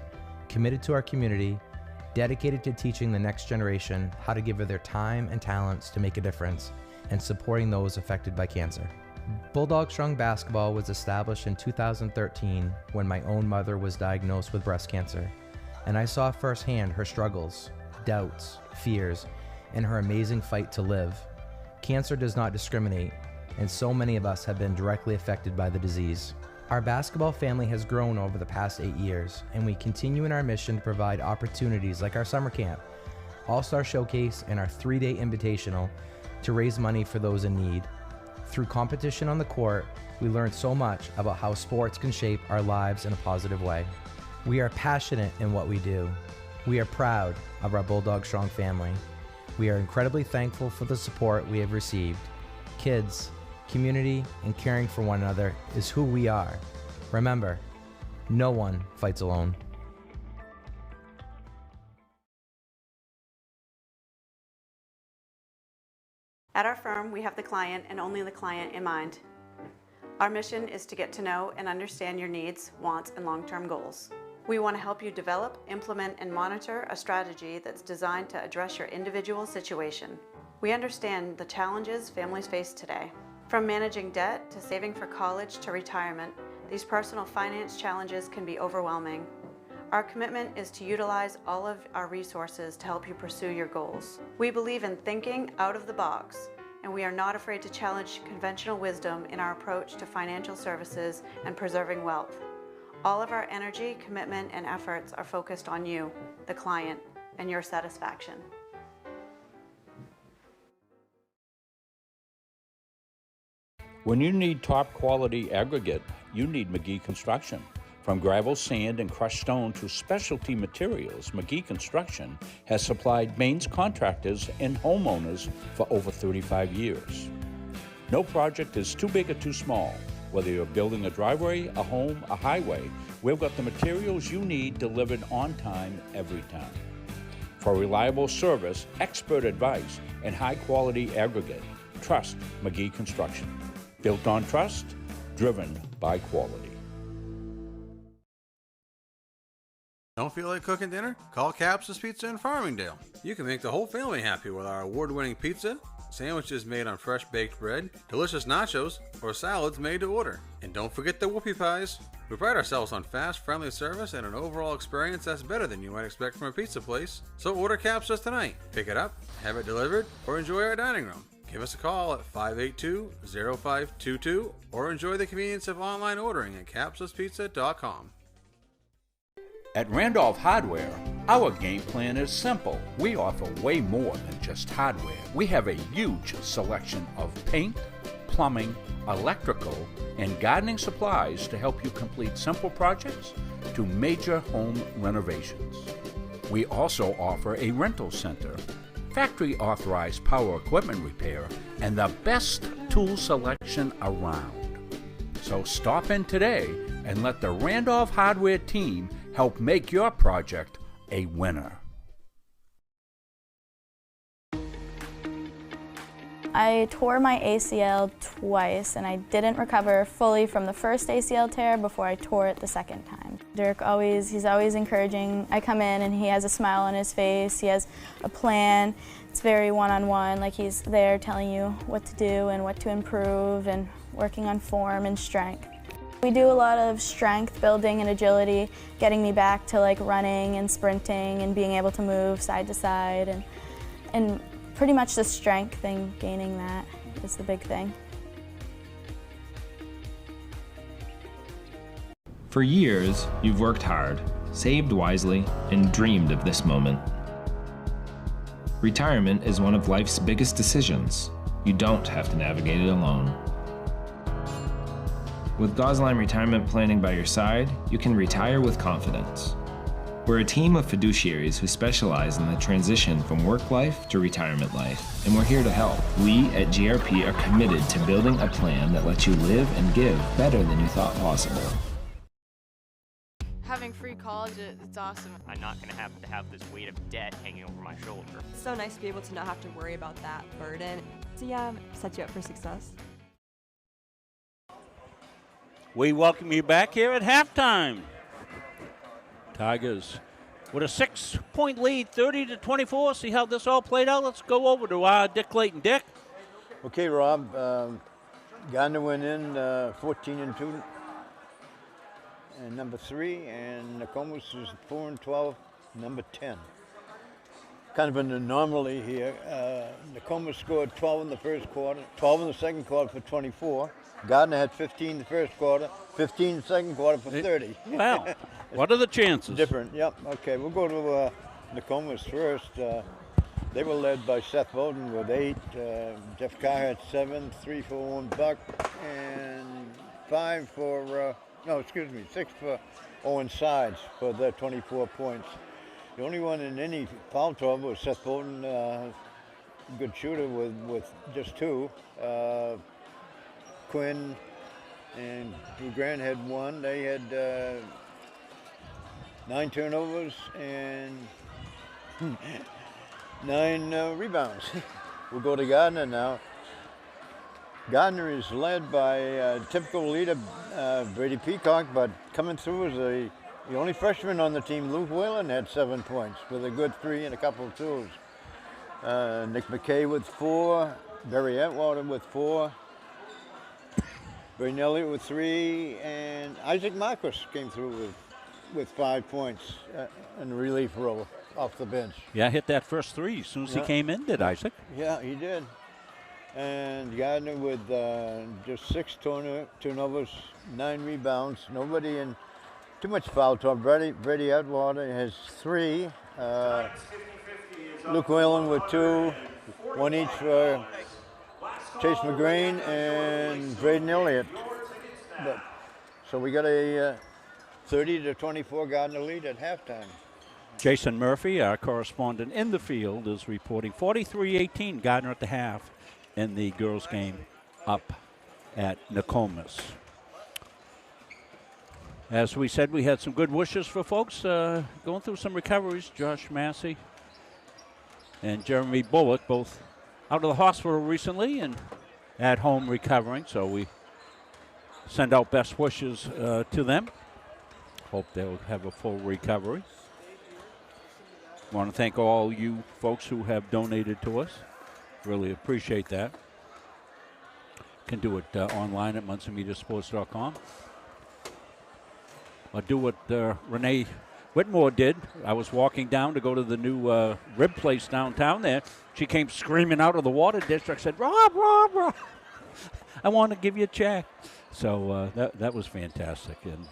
committed to our community, dedicated to teaching the next generation how to give their time and talents to make a difference, and supporting those affected by cancer. Bulldog Strong Basketball was established in 2013 when my own mother was diagnosed with breast cancer, and I saw firsthand her struggles, doubts, fears, and her amazing fight to live. Cancer does not discriminate, and so many of us have been directly affected by the disease. Our basketball family has grown over the past 8 years, and we continue in our mission to provide opportunities like our summer camp, All-Star Showcase, and our 3-day invitational to raise money for those in need. Through competition on the court, we learned so much about how sports can shape our lives in a positive way. We are passionate in what we do. We are proud of our Bulldog Strong family. We are incredibly thankful for the support we have received. Kids, community, and caring for one another is who we are. Remember, no one fights alone. At our firm, we have the client and only the client in mind. Our mission is to get to know and understand your needs, wants, and long-term goals. We want to help you develop, implement, and monitor a strategy that's designed to address your individual situation. We understand the challenges families face today. From managing debt to saving for college to retirement, these personal finance challenges can be overwhelming. Our commitment is to utilize all of our resources to help you pursue your goals. We believe in thinking out of the box, and we are not afraid to challenge conventional wisdom in our approach to financial services and preserving wealth. All of our energy, commitment, and efforts are focused on you, the client, and your satisfaction. When you need top quality aggregate, you need McGee Construction. From gravel, sand, and crushed stone to specialty materials, McGee Construction has supplied Maine's contractors and homeowners for over 35 years. No project is too big or too small. Whether you're building a driveway, a home, a highway, we've got the materials you need delivered on time every time. For reliable service, expert advice, and high-quality aggregate, trust McGee Construction. Built on trust, driven by quality. Don't feel like cooking dinner? Call Capsa's Pizza in Farmingdale. You can make the whole family happy with our award-winning pizza, sandwiches made on fresh baked bread, delicious nachos, or salads made to order. And don't forget the whoopie pies. We pride ourselves on fast, friendly service and an overall experience that's better than you might expect from a pizza place. So order Capsa's tonight. Pick it up, have it delivered, or enjoy our dining room. Give us a call at 582-0522 or enjoy the convenience of online ordering at capsaspizza.com. At Randolph Hardware, our game plan is simple. We offer way more than just hardware. We have a huge selection of paint, plumbing, electrical, and gardening supplies to help you complete simple projects to major home renovations. We also offer a rental center, factory authorized power equipment repair, and the best tool selection around. So stop in today and let the Randolph Hardware team help make your project a winner. I tore my ACL twice, and I didn't recover fully from the first ACL tear before I tore it the second time. Dirk he's always encouraging. I come in and he has a smile on his face. He has a plan. It's very one-on-one, like he's there telling you what to do and what to improve and working on form and strength. We do a lot of strength building and agility, getting me back to like running and sprinting and being able to move side to side, and pretty much the strength and gaining that is the big thing. For years, you've worked hard, saved wisely, and dreamed of this moment. Retirement is one of life's biggest decisions. You don't have to navigate it alone. With Gosline Retirement Planning by your side, you can retire with confidence. We're a team of fiduciaries who specialize in the transition from work life to retirement life, and we're here to help. We at GRP are committed to building a plan that lets you live and give better than you thought possible. Having free college, it's awesome. I'm not going to have this weight of debt hanging over my shoulder. It's so nice to be able to not have to worry about that burden. So yeah, set you up for success. We welcome you back here at halftime. Tigers with a 6-point lead, 30-24. See how this all played out? Let's go over to Dick Clayton. Dick? Okay, Rob. Gardiner went in 14-2 and number 3, and Nokomis is 4-12, number 10. Kind of an anomaly here. Nokomis scored 12 in the first quarter, 12 in the second quarter for 24. Gardiner had 15 in the first quarter, 15 in the second quarter for 30. Well, what are the chances? Different, yep. Okay, we'll go to Nokomis first. They were led by Seth Bowden with 8. Jeff Carr had 7, 3 for Owen Buck, and 5 for, 6 for Owen Sides for their 24 points. The only one in any foul trouble was Seth Bowden, good shooter with just 2. Quinn and Drew Grant had 1. They had 9 turnovers and 9 rebounds. We'll go to Gardiner now. Gardiner is led by typical leader Brady Peacock, but coming through as the only freshman on the team. Luke Whalen had 7 points with a good 3 and a couple of 2s. Nick McKay with 4, Barry Atwater with 4, Braden Elliott with 3, and Isaac Marcus came through with 5 points in the relief role off the bench. Yeah, hit that first 3 as soon as he came in, did Isaac? Yeah, he did. And Gardiner with just 6 turnovers, 9 rebounds. Nobody in too much foul trouble. Brady Atwater has 3. Luke Whalen with 2, 1 each for Chase McGrain and Braden Elliott. So we got a 30-24 Gardiner lead at halftime. Jason Murphy, our correspondent in the field, is reporting 43-18 Gardiner at the half in the girls' game up at Nokomis. As we said, we had some good wishes for folks going through some recoveries. Josh Massey and Jeremy Bullock, both out of the hospital recently and at home recovering. So we send out best wishes to them. Hope they'll have a full recovery. Want to thank all you folks who have donated to us. Really appreciate that. Can do it online at munsonmediasports.com. I'll do what Renee Whitmore did. I was walking down to go to the new rib place downtown there. She came screaming out of the water district, said, Rob, I want to give you a check. So that was fantastic. And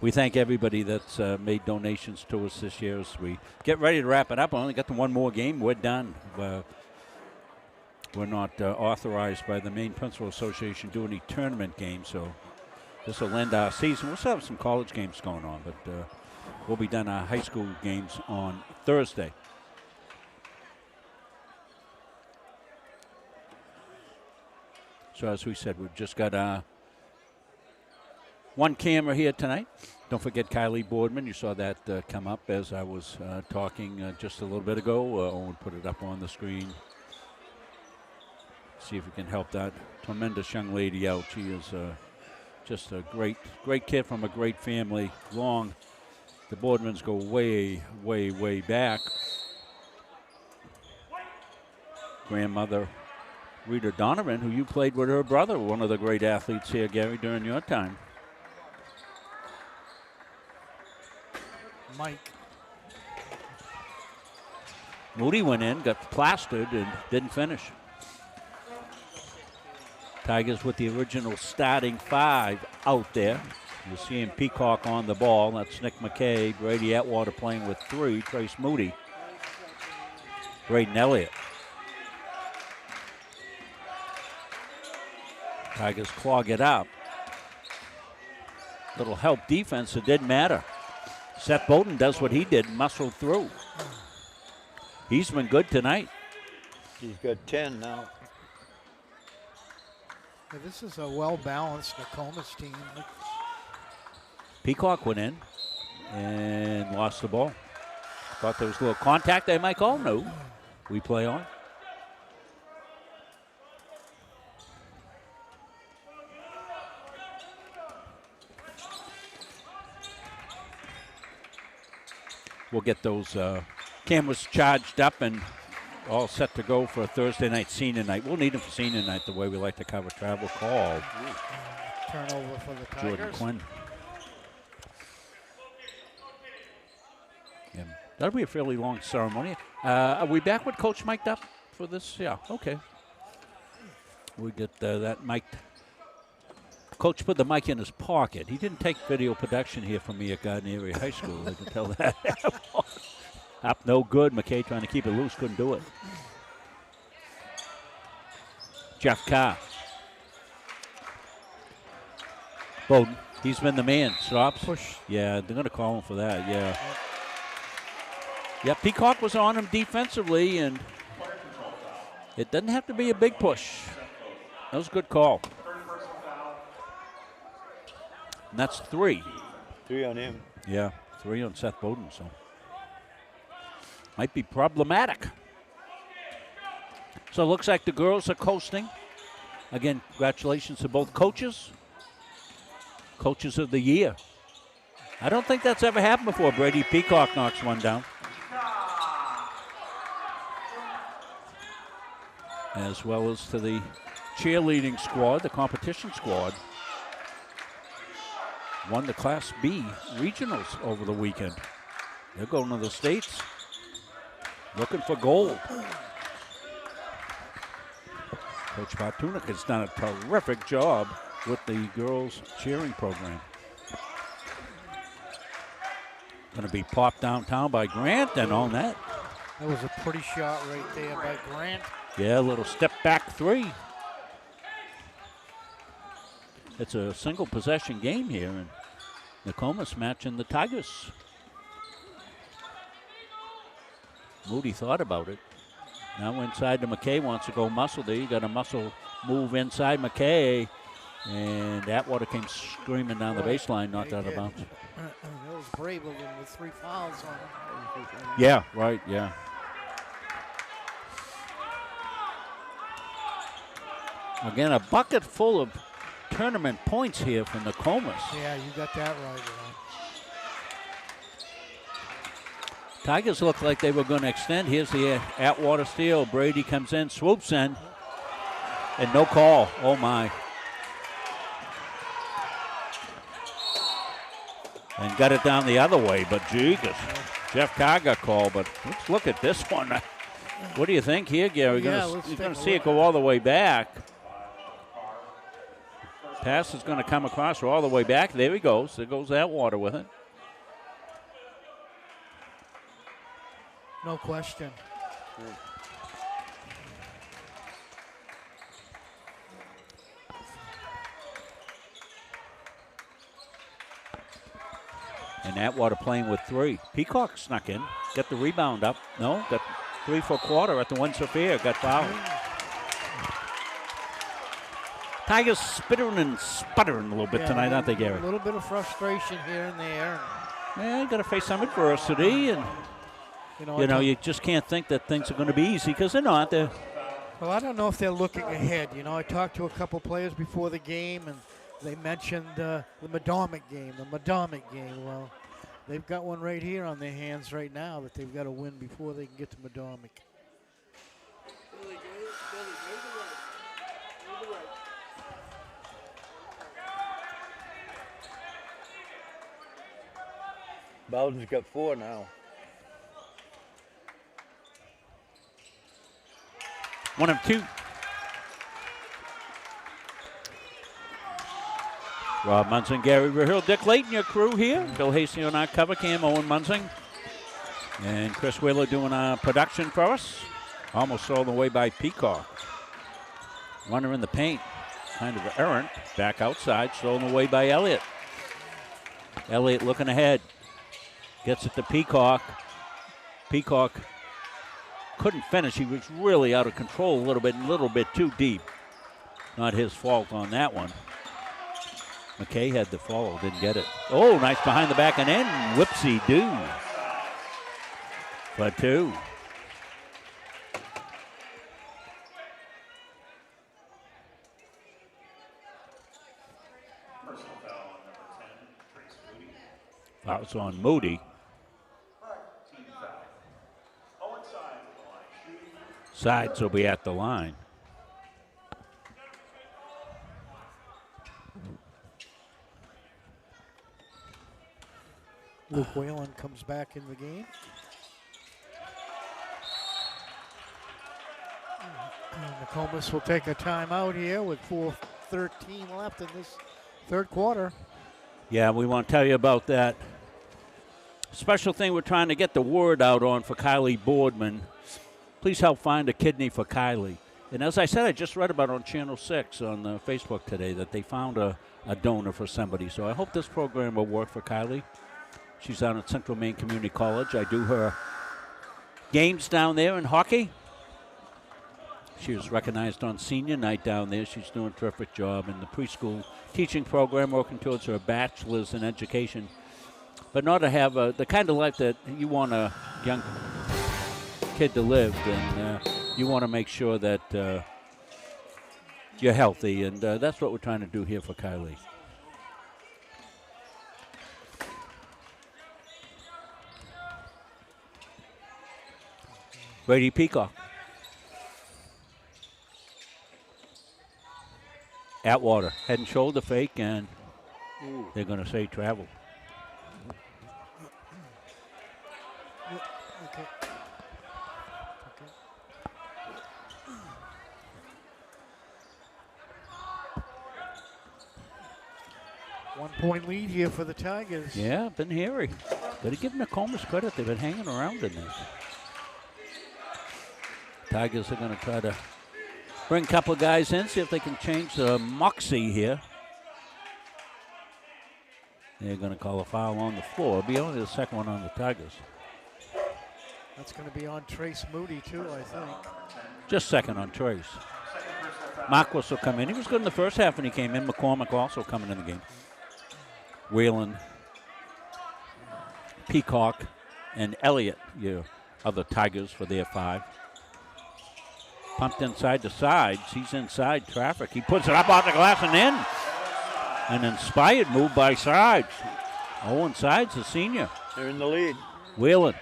we thank everybody that's made donations to us this year. As we get ready to wrap it up, I only got to one more game. We're done. We're not authorized by the Maine Principal Association to do any tournament games, so this will end our season. We'll still have some college games going on, but we'll be done our high school games on Thursday. So as we said, we've just got one camera here tonight. Don't forget Kylie Boardman. You saw that come up as I was talking just a little bit ago. Owen put it up on the screen. See if we can help that tremendous young lady out. She is just a great kid from a great family. The Boardmans go way, way, way back. Grandmother Rita Donovan, who you played with her brother, one of the great athletes here, Gary, during your time. Mike. Moody went in, got plastered, and didn't finish. Tigers with the original starting 5 out there. You're seeing Peacock on the ball. That's Nick McKay. Brady Atwater playing with 3. Trace Moody. Braden Elliott. Tigers clog it up. Little help defense, it didn't matter. Seth Bowden does what he did, muscle through. He's been good tonight. He's got 10 now. Yeah, this is a well-balanced Nokomis team. Peacock went in and lost the ball. Thought there was a little contact they might call. No. We play on. We'll get those cameras charged up and all set to go for a Thursday night senior night. We'll need them for senior night the way we like to cover travel call. Turnover for the Tigers. Jordan Quinn. Yeah, that'll be a fairly long ceremony. Are we back with Coach mic'd up for this? Yeah, okay. We get that mic. Coach put the mic in his pocket. He didn't take video production here from me at Gardiner High School. I can tell that. Up no good. McKay trying to keep it loose. Couldn't do it. Jeff Carr. Bowden. He's been the man. Stops. Push. Yeah, they're going to call him for that. Yeah. Yeah, Peacock was on him defensively, and it doesn't have to be a big push. That was a good call. And that's 3. 3 on him. Yeah, 3 on Seth Bowden, so might be problematic. So it looks like the girls are coasting. Again, congratulations to both coaches. Coaches of the year. I don't think that's ever happened before. Brady Peacock knocks one down. As well as to the cheerleading squad, the competition squad. Won the Class B regionals over the weekend. They're going to the States looking for gold. Coach Bartunik has done a terrific job with the girls cheering program. Going to be popped downtown by Grant and on that. That was a pretty shot right there by Grant. Yeah, a little step back 3. It's a single possession game here, and Nokomis matching the Tigers. Moody thought about it. Now inside to McKay, wants to go muscle there. You got a muscle move inside McKay, and Atwater came screaming down the baseline, knocked out of bounds. That was Braverman with 3 fouls on him. Yeah, right, yeah. Again, a bucket full of tournament points here for Nokomis. Yeah, you got that right, Ron. Tigers looked like they were going to extend. Here's the Atwater steal. Brady comes in, swoops in, and no call. Oh, my. And got it down the other way, but gee, Jeff Carr got called. But let's look at this one. What do you think here, Gary? Yeah, You're going to see it go all the way back. Pass is going to come across all the way back. There he goes. There goes Atwater with it. No question. And Atwater playing with 3. Peacock snuck in. Got the rebound up. No, got 3 for a quarter at the one Sophia. Got fouled. Tigers spittering and sputtering a little bit tonight, aren't they, Gary? A little bit of frustration here and there. Yeah, you got to face some adversity, and you just can't think that things are going to be easy because they're not. Well, I don't know if they're looking ahead. I talked to a couple players before the game, and they mentioned the Madomik game. Well, they've got one right here on their hands right now that they've got to win before they can get to Madomik. Bowden's got 4 now. 1 of 2. Rob Munson, Gary Verhill, Dick Layton, your crew here. Bill Hasty on our cover cam, Owen Munson. And Chris Wheeler doing our production for us. Almost all the way by Peacock. Runner in the paint. Kind of errant. Back outside, stolen away by Elliott. Elliott looking ahead. Gets it to Peacock. Peacock couldn't finish. He was really out of control a little bit too deep. Not his fault on that one. McKay had the follow, didn't get it. Oh, nice behind the back and in. Whoopsie-doo. For 2. Fouls on Moody. Sides will be at the line. Luke Whalen comes back in the game. Nokomis will take a timeout here with 4:13 left in this third quarter. Yeah, we want to tell you about that special thing we're trying to get the word out on for Kylie Boardman. Please help find a kidney for Kylie. And as I said, I just read about on Channel 6 on Facebook today that they found a donor for somebody. So I hope this program will work for Kylie. She's down at Central Maine Community College. I do her games down there in hockey. She was recognized on senior night down there. She's doing a terrific job in the preschool teaching program, working towards her bachelor's in education. But not to have the kind of life that you want a young kid to live, and you want to make sure that you're healthy, and that's what we're trying to do here for Kylie. Brady Peacock. Atwater, head and shoulder fake, and they're going to say travel. Okay. 1 point lead here for the Tigers. Yeah, been hairy. Got to give Nokomis credit. They've been hanging around in this. Tigers are going to try to bring a couple of guys in, see if they can change the moxie here. They're going to call a foul on the floor. It'll be only the second one on the Tigers. That's going to be on Trace Moody, too, I think. Just second on Trace. Marquis will come in. He was good in the first half when he came in. McCormick also coming in the game. Whalen, Peacock, and Elliott, your other Tigers for their 5. Pumped inside the sides. He's inside traffic. He puts it up off the glass and in. An inspired move by Sides. Owen Sides, the senior. They're in the lead. Whelan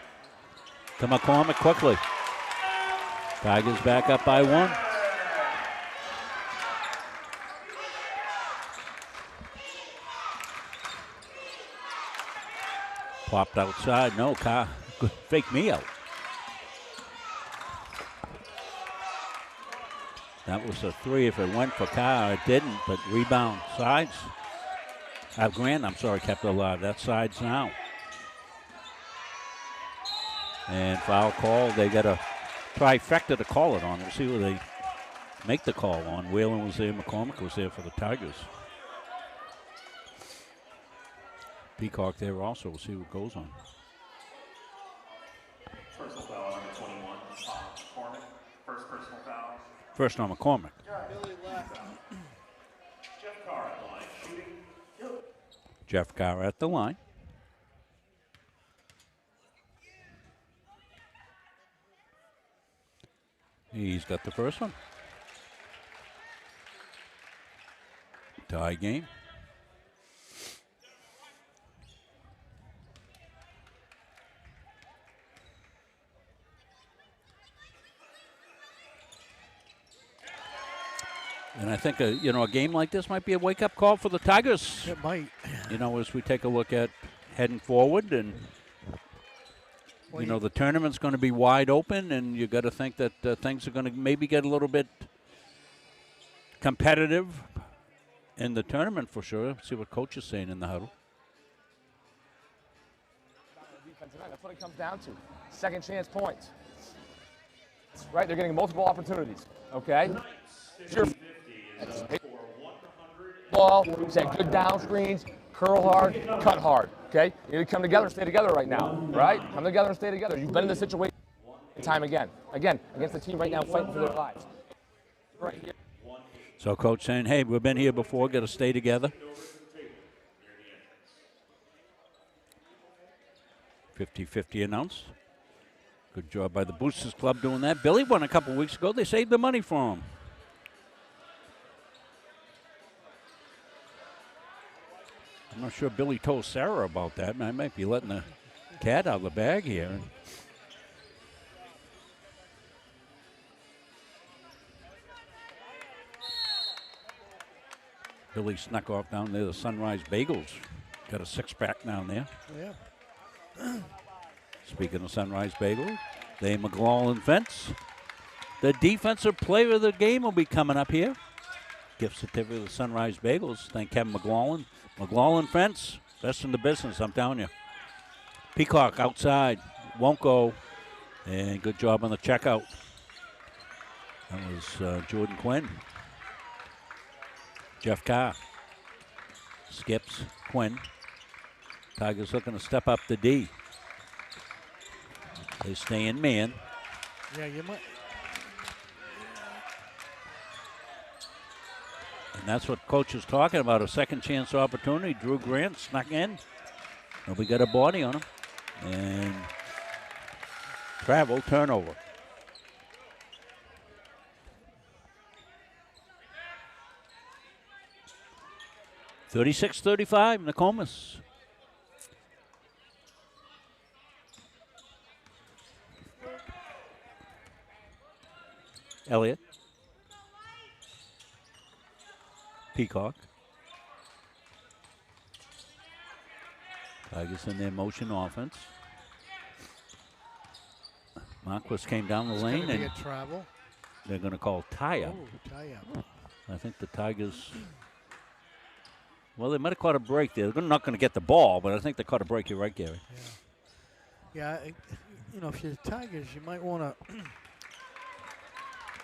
to McCormick quickly. Tigers back up by 1. Popped outside. No, Kyle. Fake me out. That was a 3 if it went for Kyle. It didn't, but rebound. Sides. Grant, kept it alive. That's Sides now. And foul call. They got a trifecta to call it on. We'll see what they make the call on. Whalen was there. McCormick was there for the Tigers. Peacock there also. We'll see what goes on. Personal foul on number 21, McCormick. First personal foul. First on McCormick. Jeff Carr at the line. He's got the first one. Tie game. And I think a game like this might be a wake-up call for the Tigers. It might. As we take a look at heading forward, and the tournament's going to be wide open, and you got to think that things are going to maybe get a little bit competitive in the tournament for sure. See what coach is saying in the huddle. That's what it comes down to. Second chance points. Right? They're getting multiple opportunities. Okay? Sure. Ball, set good down screens, curl hard, cut hard. Okay? You need to come together and stay together right now. Right? Come together and stay together. You've been in this situation time again. Again, against the team right now fighting for their lives. Right here. So coach saying, hey, we've been here before, got to stay together. 50-50 announced. Good job by the Boosters Club doing that. Billy won a couple weeks ago. They saved the money for him. I'm not sure Billy told Sarah about that. I might be letting the cat out of the bag here. Billy snuck off down there. The Sunrise Bagels got a six-pack down there. Yeah. Speaking of Sunrise Bagels, they McLaughlin Fence. The defensive player of the game will be coming up here. Gift certificate of Sunrise Bagels. Thank Kevin McLaughlin. McLaughlin Fence, best in the business, I'm telling you. Peacock outside, won't go. And good job on the checkout. That was Jordan Quinn. Jeff Carr skips Quinn. Tigers looking to step up the D. They stay in man. Yeah, you might. And that's what coach is talking about, a second chance opportunity. Drew Grant snuck in. Nobody got a body on him. And travel turnover. (36-35) Nokomis. Elliott. Peacock. Tigers in their motion offense. Marquis came down the lane and travel. They're going to call tie-up. Oh, tie-up. I think the Tigers, well, they might have caught a break there. They're not going to get the ball, but I think they caught a break. You're right, Gary. Yeah, if you're the Tigers, you might want to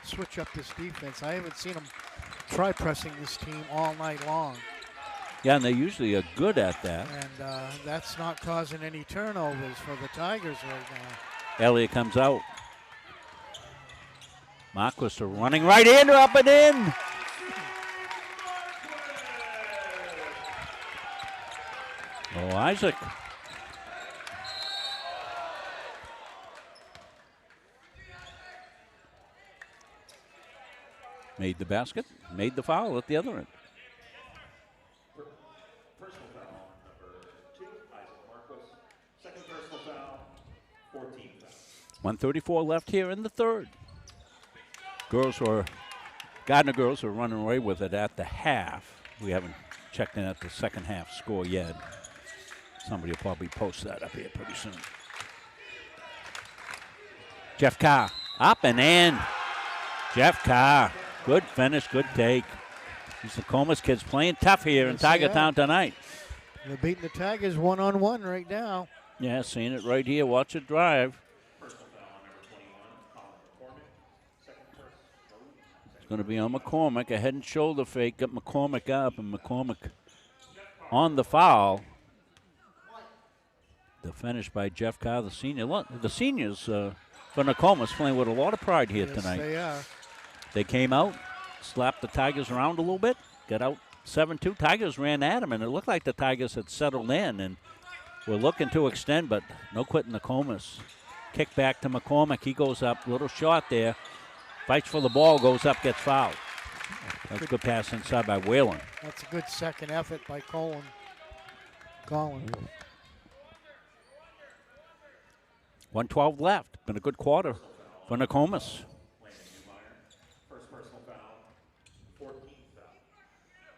switch up this defense. I haven't seen them try pressing this team all night long. Yeah, and they usually are good at that. And that's not causing any turnovers for the Tigers right now. Elliott comes out. Marquis are running right-hander up and in. Oh, Isaac. Made the basket, made the foul at the other end. Personal foul, number 2, Isaac Marquis. Second personal foul, 14 fouls. 1:34 left here in the third. Gardiner girls are running away with it at the half. We haven't checked in at the second half score yet. Somebody will probably post that up here pretty soon. Jeff Carr, up and in. Jeff Carr, good finish, good take. These Nokomis kids playing tough here in Tiger Town tonight. They're beating the Tigers one-on-one right now. Yeah, seeing it right here. Watch it drive. It's going to be on McCormick. A head and shoulder fake. Got McCormick up, and McCormick on the foul. The finish by Jeff Carr, the senior. The seniors for Nokomis playing with a lot of pride here tonight. They are. They came out, slapped the Tigers around a little bit, got out 7-2. Tigers ran at him, and it looked like the Tigers had settled in and were looking to extend, but no quitting Nokomis. Kick back to McCormick. He goes up, little shot there. Fights for the ball, goes up, gets fouled. That's a good pass inside by Whalen. That's a good second effort by Colin. 1:12 left. Been a good quarter for Nokomis. First personal foul, 14th foul.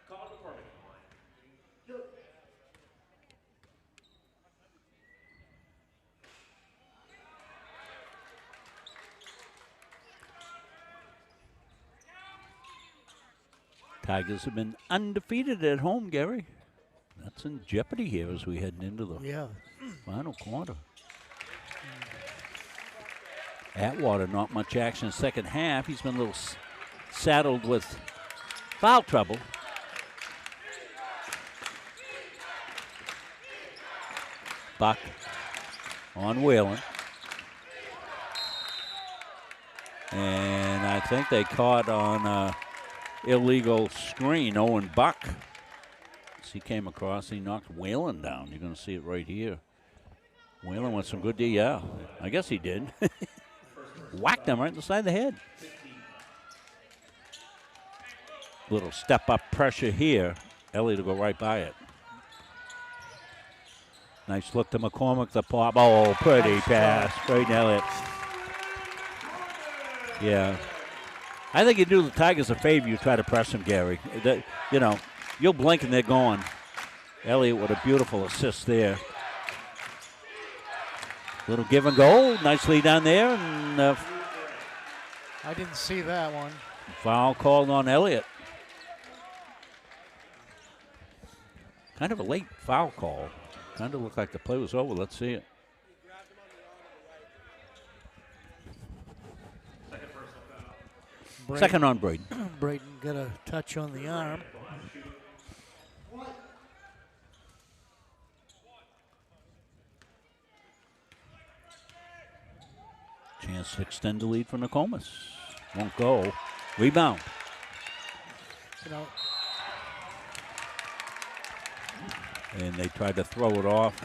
Call McCormick on the line. Tigers have been undefeated at home, Gary. That's in jeopardy here as we head into the final quarter. Atwater, not much action second half. He's been a little saddled with foul trouble. Buck on Whalen. And I think they caught on illegal screen Owen Buck. As he came across, he knocked Whalen down. You're going to see it right here. Whalen with some good D. Yeah, I guess he did. Whacked him right in the side of the head. Little step-up pressure here. Elliott will go right by it. Nice look to McCormick, the pop. Oh, pretty pass. Braden Elliott. Yeah. I think you do the Tigers a favor. You try to press him, Gary. You know, you'll blink and they're gone. Elliott with a beautiful assist there. Little give and go. Nicely done there. And I didn't see that one. foul called on Elliott. Kind of a late foul call. Kind of looked like the play was over. Let's see it. Second on Braden. Braden got a touch on the arm. Chance to extend the lead for Nokomis. Won't go. Rebound. You know, and they tried to throw it off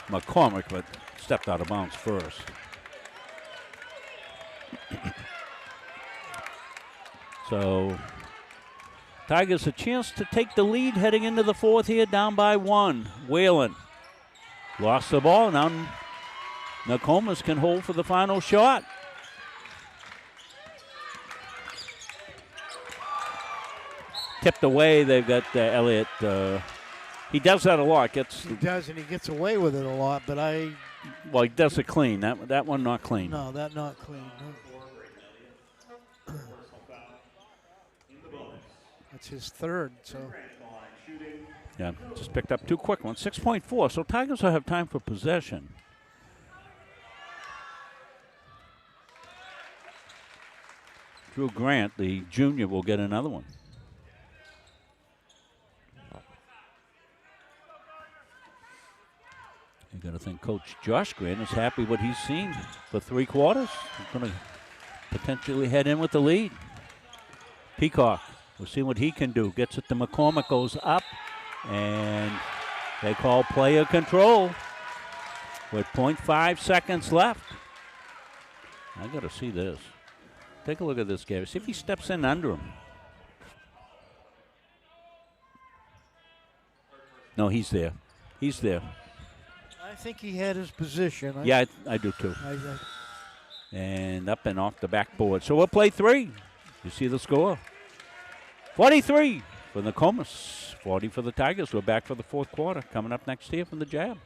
McCormick, but stepped out of bounds first. So Tigers a chance to take the lead heading into the fourth here, down by 1. Whalen lost the ball. Now Nokomis can hold for the final shot. Tipped away. They've got Elliott. He does that a lot. He does, and he gets away with it a lot. But well, he does it clean. That one not clean. No, that not clean. No. That's his third. So. Yeah, just picked up 2 quick ones. 6.4. So Tigers will have time for possession. Drew Grant, the junior, will get another one. You got to think Coach Josh Grant is happy what he's seen for 3 quarters. He's going to potentially head in with the lead. Peacock, we'll see what he can do. Gets it to McCormick, goes up, and they call player control with 0.5 seconds left. I got to see this. Take a look at this, Gary. See if he steps in under him. No, he's there. He's there. I think he had his position. Yeah, I do too. And up and off the backboard. So we'll play 3. You see the score. 43 for Nokomis, 40 for the Tigers. We're back for the fourth quarter. Coming up next here from the Jab.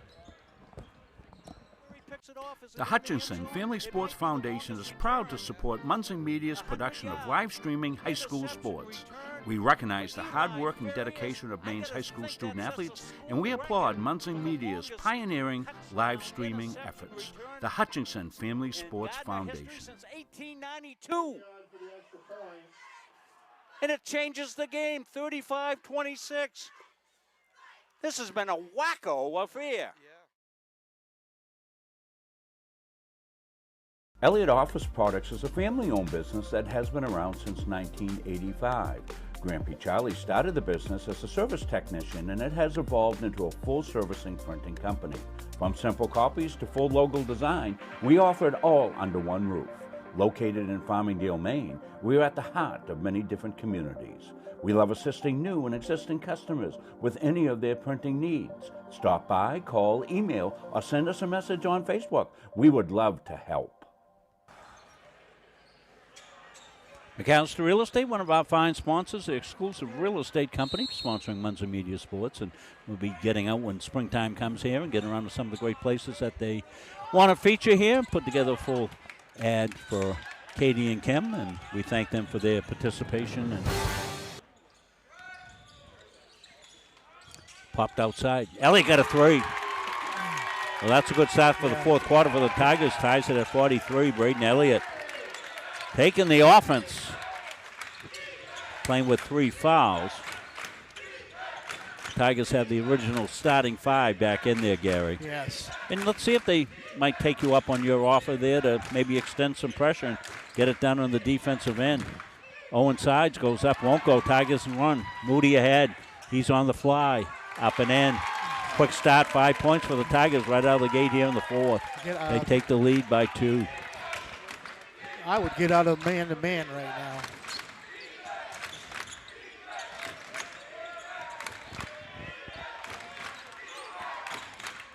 The Hutchinson Family Sports Foundation is proud to support Munson Media's production of live streaming high school sports. We recognize the hard work and dedication of Maine's high school student athletes, and we applaud Munson Media's pioneering live streaming efforts. The Hutchinson Family Sports Foundation. Since 1892. And it changes the game, 35-26. This has been a wacko affair. Elliott Office Products is a family-owned business that has been around since 1985. Grampy Charlie started the business as a service technician, and it has evolved into a full-servicing printing company. From simple copies to full logo design, we offer it all under one roof. Located in Farmingdale, Maine, we are at the heart of many different communities. We love assisting new and existing customers with any of their printing needs. Stop by, call, email, or send us a message on Facebook. We would love to help. McAllister Real Estate, one of our fine sponsors, the exclusive real estate company sponsoring Munson Media Sports, and we'll be getting out when springtime comes here and getting around to some of the great places that they want to feature here. Put together a full ad for Katie and Kim, and we thank them for their participation. And popped outside. Elliott got a 3. Well, that's a good start for the fourth quarter for the Tigers. Ties it at 43. Braden Elliott taking the offense, playing with 3 fouls. Tigers have the original starting 5 back in there, Gary. Yes. And let's see if they might take you up on your offer there to maybe extend some pressure and get it done on the defensive end. Owen Sides goes up, won't go. Tigers and run. Moody ahead. He's on the fly. Up and in. Quick start, 5 points for the Tigers right out of the gate here in the fourth. They take the lead by 2. I would get out of man-to-man right now.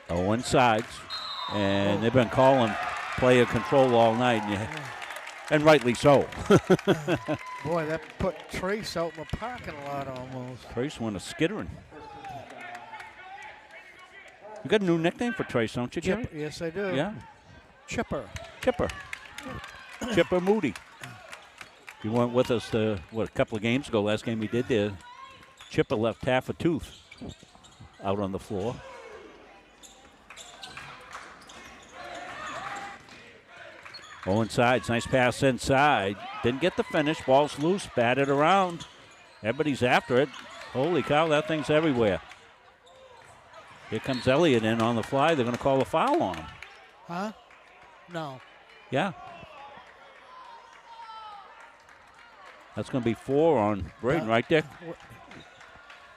Owen Sides. And they've been calling player control all night. And rightly so. Boy, that put Trace out in the parking lot almost. Trace went a skittering. You got a new nickname for Trace, don't you, Gary? Chipper. Yes, I do. Yeah. Chipper. Chipper. Chipper Moody. He went with us a couple of games ago. Last game he did there, Chipper left half a tooth out on the floor. Owen Sides, nice pass inside. Didn't get the finish. Ball's loose, batted around. Everybody's after it. Holy cow, that thing's everywhere. Here comes Elliott in on the fly. They're going to call a foul on him. Huh? No. Yeah. That's going to be 4 on Braden, right, Dick?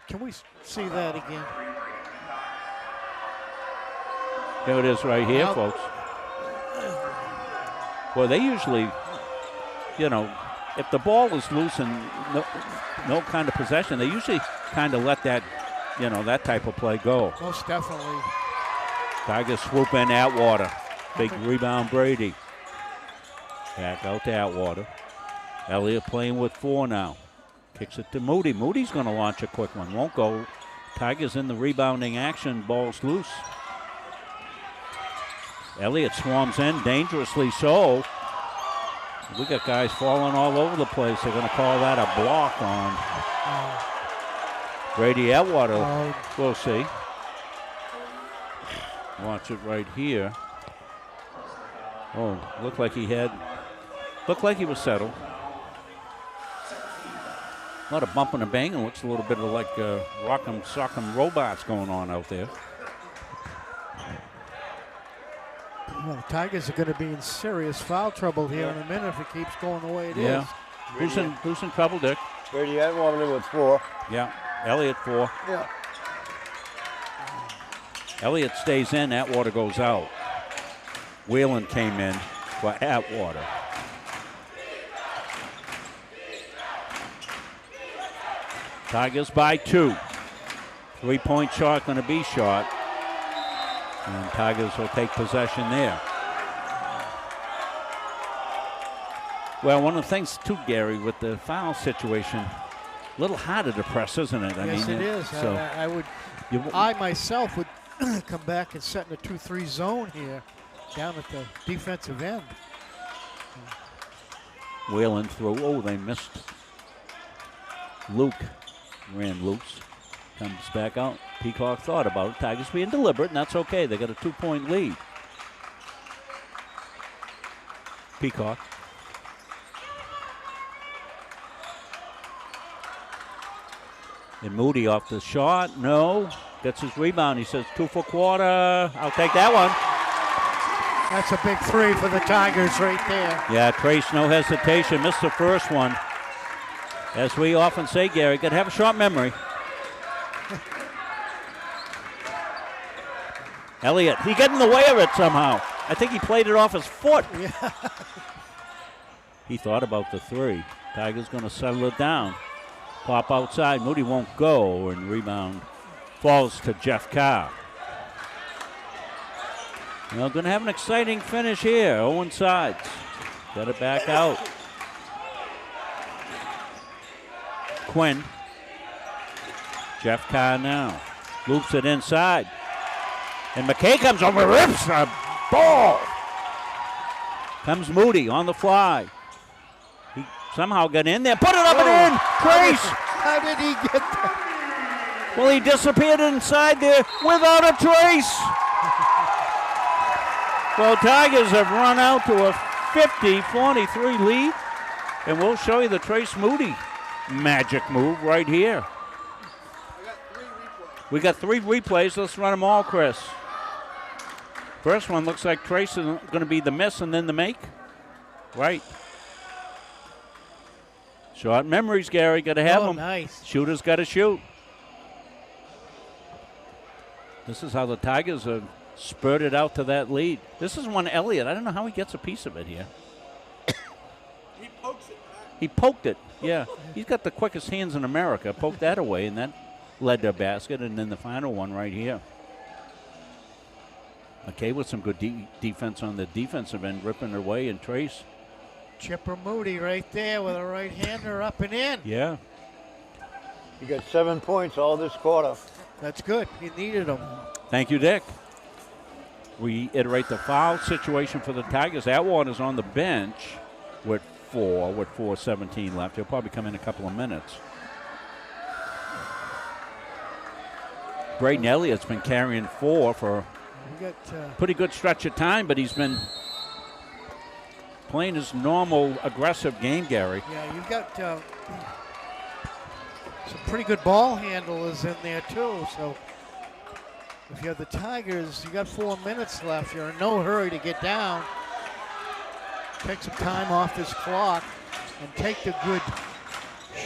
Can we see that again? Here it is right here, folks. Well, they usually, if the ball is loose and no kind of possession, they usually kind of let that, that type of play go. Most definitely. Tigers swoop in Atwater. Big rebound, Brady. Back out to Atwater. Elliott playing with 4 now. Kicks it to Moody. Moody's going to launch a quick one. Won't go. Tigers in the rebounding action. Ball's loose. Elliott swarms in, dangerously so. We got guys falling all over the place. They're going to call that a block on Brady Atwater. We'll see. Watch it right here. Oh, looked like he was settled. A lot of bumping and banging. Looks a little bit of like rock'em sock'em robots going on out there. Well, the Tigers are going to be in serious foul trouble here in a minute if it keeps going the way it is. Who's in trouble, Dick? Brady Atwater with 4. Yeah. Elliott 4. Yeah. Elliott stays in. Atwater goes out. Whalen came in for Atwater. Tigers by 2. 3-point shot going to be shot. And Tigers will take possession there. Well, one of the things, too, Gary, with the foul situation, a little harder to press, isn't it? Yes, it is. So I myself would come back and set in a 2-3 zone here down at the defensive end. Whalen through. Oh, they missed. Luke ran loose. Comes back out. Peacock thought about it. Tigers being deliberate, and that's okay. They got a 2-point lead. Peacock. And Moody off the shot. No. Gets his rebound. He says 2 for quarter. I'll take that one. That's a big 3 for the Tigers right there. Yeah, Trace, no hesitation. Missed the first one. As we often say, Gary, got to have a short memory. Elliott, he got in the way of it somehow. I think he played it off his foot. Yeah. He thought about the three. Tiger's going to settle it down. Pop outside. Moody won't go, and rebound falls to Jeff Carr. Well, going to have an exciting finish here. Owen sides. Got it back out. Quinn. Jeff Carr now. Loops it inside. And McKay comes over, rips a ball. Comes Moody on the fly. He somehow got in there, put it up and in. Trace. How did he get that? Well, he disappeared inside there without a trace. Well, Tigers have run out to a 50-43 lead. And we'll show you the Trace Moody magic move right here. We got 3 replays. Let's run them all, Chris. First one looks like Trace is going to be the miss and then the make. Right. Short memories, Gary. Got to have them. Nice. Shooters got to shoot. This is how the Tigers have spurted out to that lead. This is one Elliott. I don't know how he gets a piece of it here. He pokes it back. He poked it. Yeah. He's got the quickest hands in America. Poked that away, and that led to a basket, and then the final one right here. McKay with some good defense on the defensive end, ripping her way, and Trace. Chipper Moody right there with a right-hander up and in. Yeah. He got 7 points all this quarter. That's good. He needed them. Thank you, Dick. Reiterate the foul situation for the Tigers. Atwater's on the bench with 4:17 left. He'll probably come in a couple of minutes. Braden Elliott's been carrying 4 for pretty good stretch of time, but he's been playing his normal aggressive game, Gary. Yeah, you've got some pretty good ball handlers in there too. So if you're the Tigers, you got 4 minutes left. You're in no hurry to get down. Take some time off this clock and take the good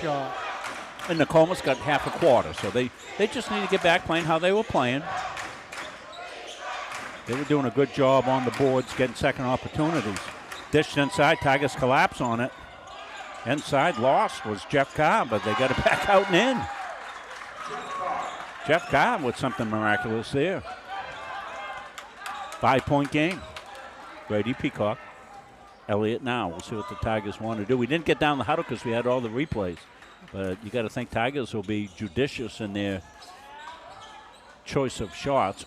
shot. And Nokomis got half a quarter, so they just need to get back playing how they were playing. They were doing a good job on the boards, getting second opportunities. Dished inside, Tigers collapse on it. Inside lost was Jeff Carr, but they got it back out and in. Jeff Carr with something miraculous there. 5-point game. Brady Peacock. Elliott now. We'll see what the Tigers want to do. We didn't get down the huddle because we had all the replays. But you got to think Tigers will be judicious in their choice of shots.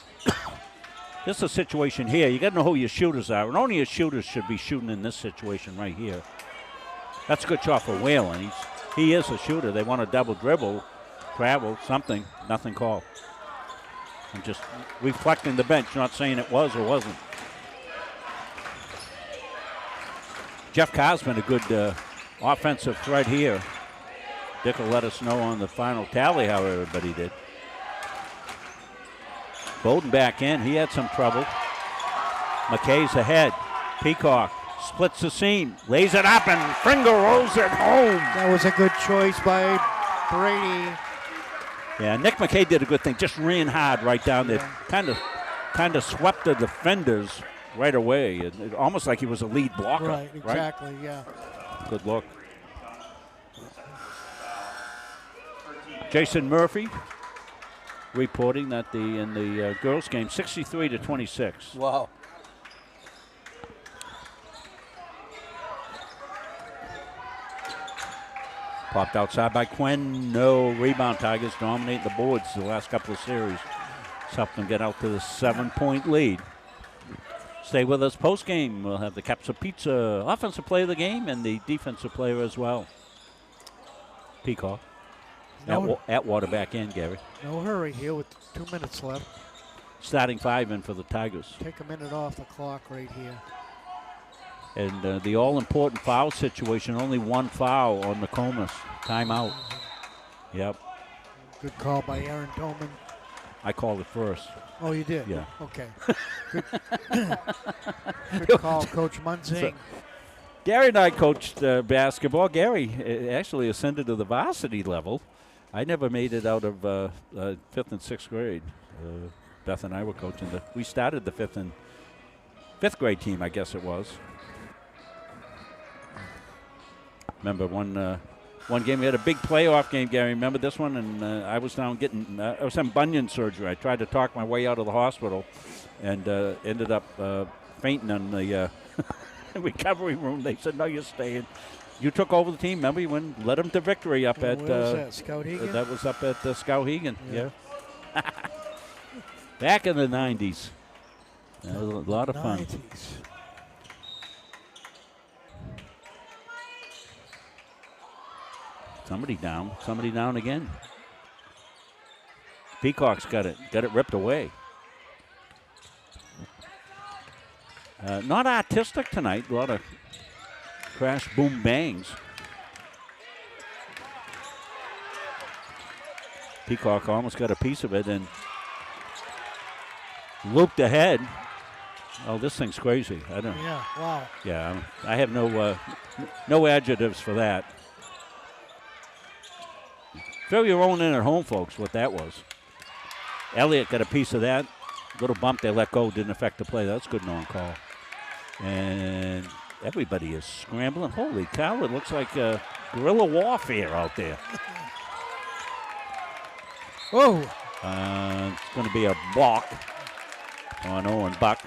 This is a situation here. You got to know who your shooters are, and only your shooters should be shooting in this situation right here. That's a good shot for Whalen. He is a shooter. They want a double dribble, travel, something. Nothing called. I'm just reflecting the bench, not saying it was or wasn't. Jeff Carr's been a good offensive threat here. Dick will let us know on the final tally how everybody did. Bowden back in. He had some trouble. McKay's ahead. Peacock splits the seam, lays it up, and Fringer rolls it home. That was a good choice by Brady. Yeah, Nick McKay did a good thing. Just ran hard right down there. Kind of swept the defenders right away. It almost like he was a lead blocker. Right, exactly, right? Yeah. Good look. Jason Murphy reporting that in the girls' game, 63-26. Wow. Popped outside by Quinn. No rebound. Tigers dominating the boards the last couple of series. It's helped them get out to the 7-point lead. Stay with us post game. We'll have the Capsa Pizza offensive player of the game and the defensive player as well. Peacock. Atwater back in, Gary. No hurry here with 2 minutes left. Starting 5 in for the Tigers. Take a minute off the clock right here. And the all-important foul situation, only one foul on Nokomis. Timeout. Yep. Good call by Aaron Doman. I called it first. Oh, you did? Yeah. Okay. Good call, Coach Munzing. Gary and I coached basketball. Gary actually ascended to the varsity level. I never made it out of 5th and 6th grade. Beth and I were coaching. We started the 5th grade team, I guess it was. Remember one game we had a big playoff game, Gary. Remember this one? And I was down I was having bunion surgery. I tried to talk my way out of the hospital, and ended up fainting on the recovery room. They said, "No, you're staying." You took over the team. Remember, you led them to victory up at. Where was that? Skowhegan? That was up at Skowhegan. Yeah. Back in the 90s. That was a lot of fun. 90s. Somebody down again. Peacock's got it ripped away. Not artistic tonight. A lot of crash, boom, bangs. Peacock almost got a piece of it and looped ahead. Oh, this thing's crazy. I don't. Yeah. Wow. Yeah, I have no adjectives for that. Fill your own in at home, folks, what that was. Elliott got a piece of that. Little bump they let go, didn't affect the play. That's good non-call. And everybody is scrambling. Holy cow, it looks like guerrilla warfare out there. Whoa. It's going to be a block on Owen Buck.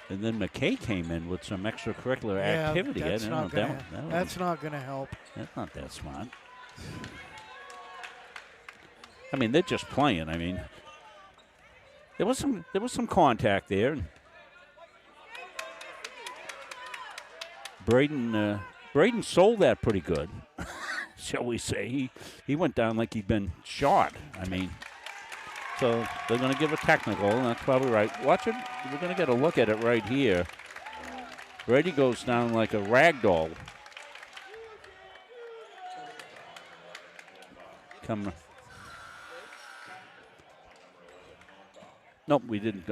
And then McKay came in with some extracurricular activity. That's not going to help. That's not that smart. I mean, they're just playing. I mean, there was some contact there. Braden sold that pretty good, shall we say. He went down like he'd been shot. I mean, so they're going to give a technical, and that's probably right. Watch it. We're going to get a look at it right here. Brady goes down like a rag doll. Nope, we didn't.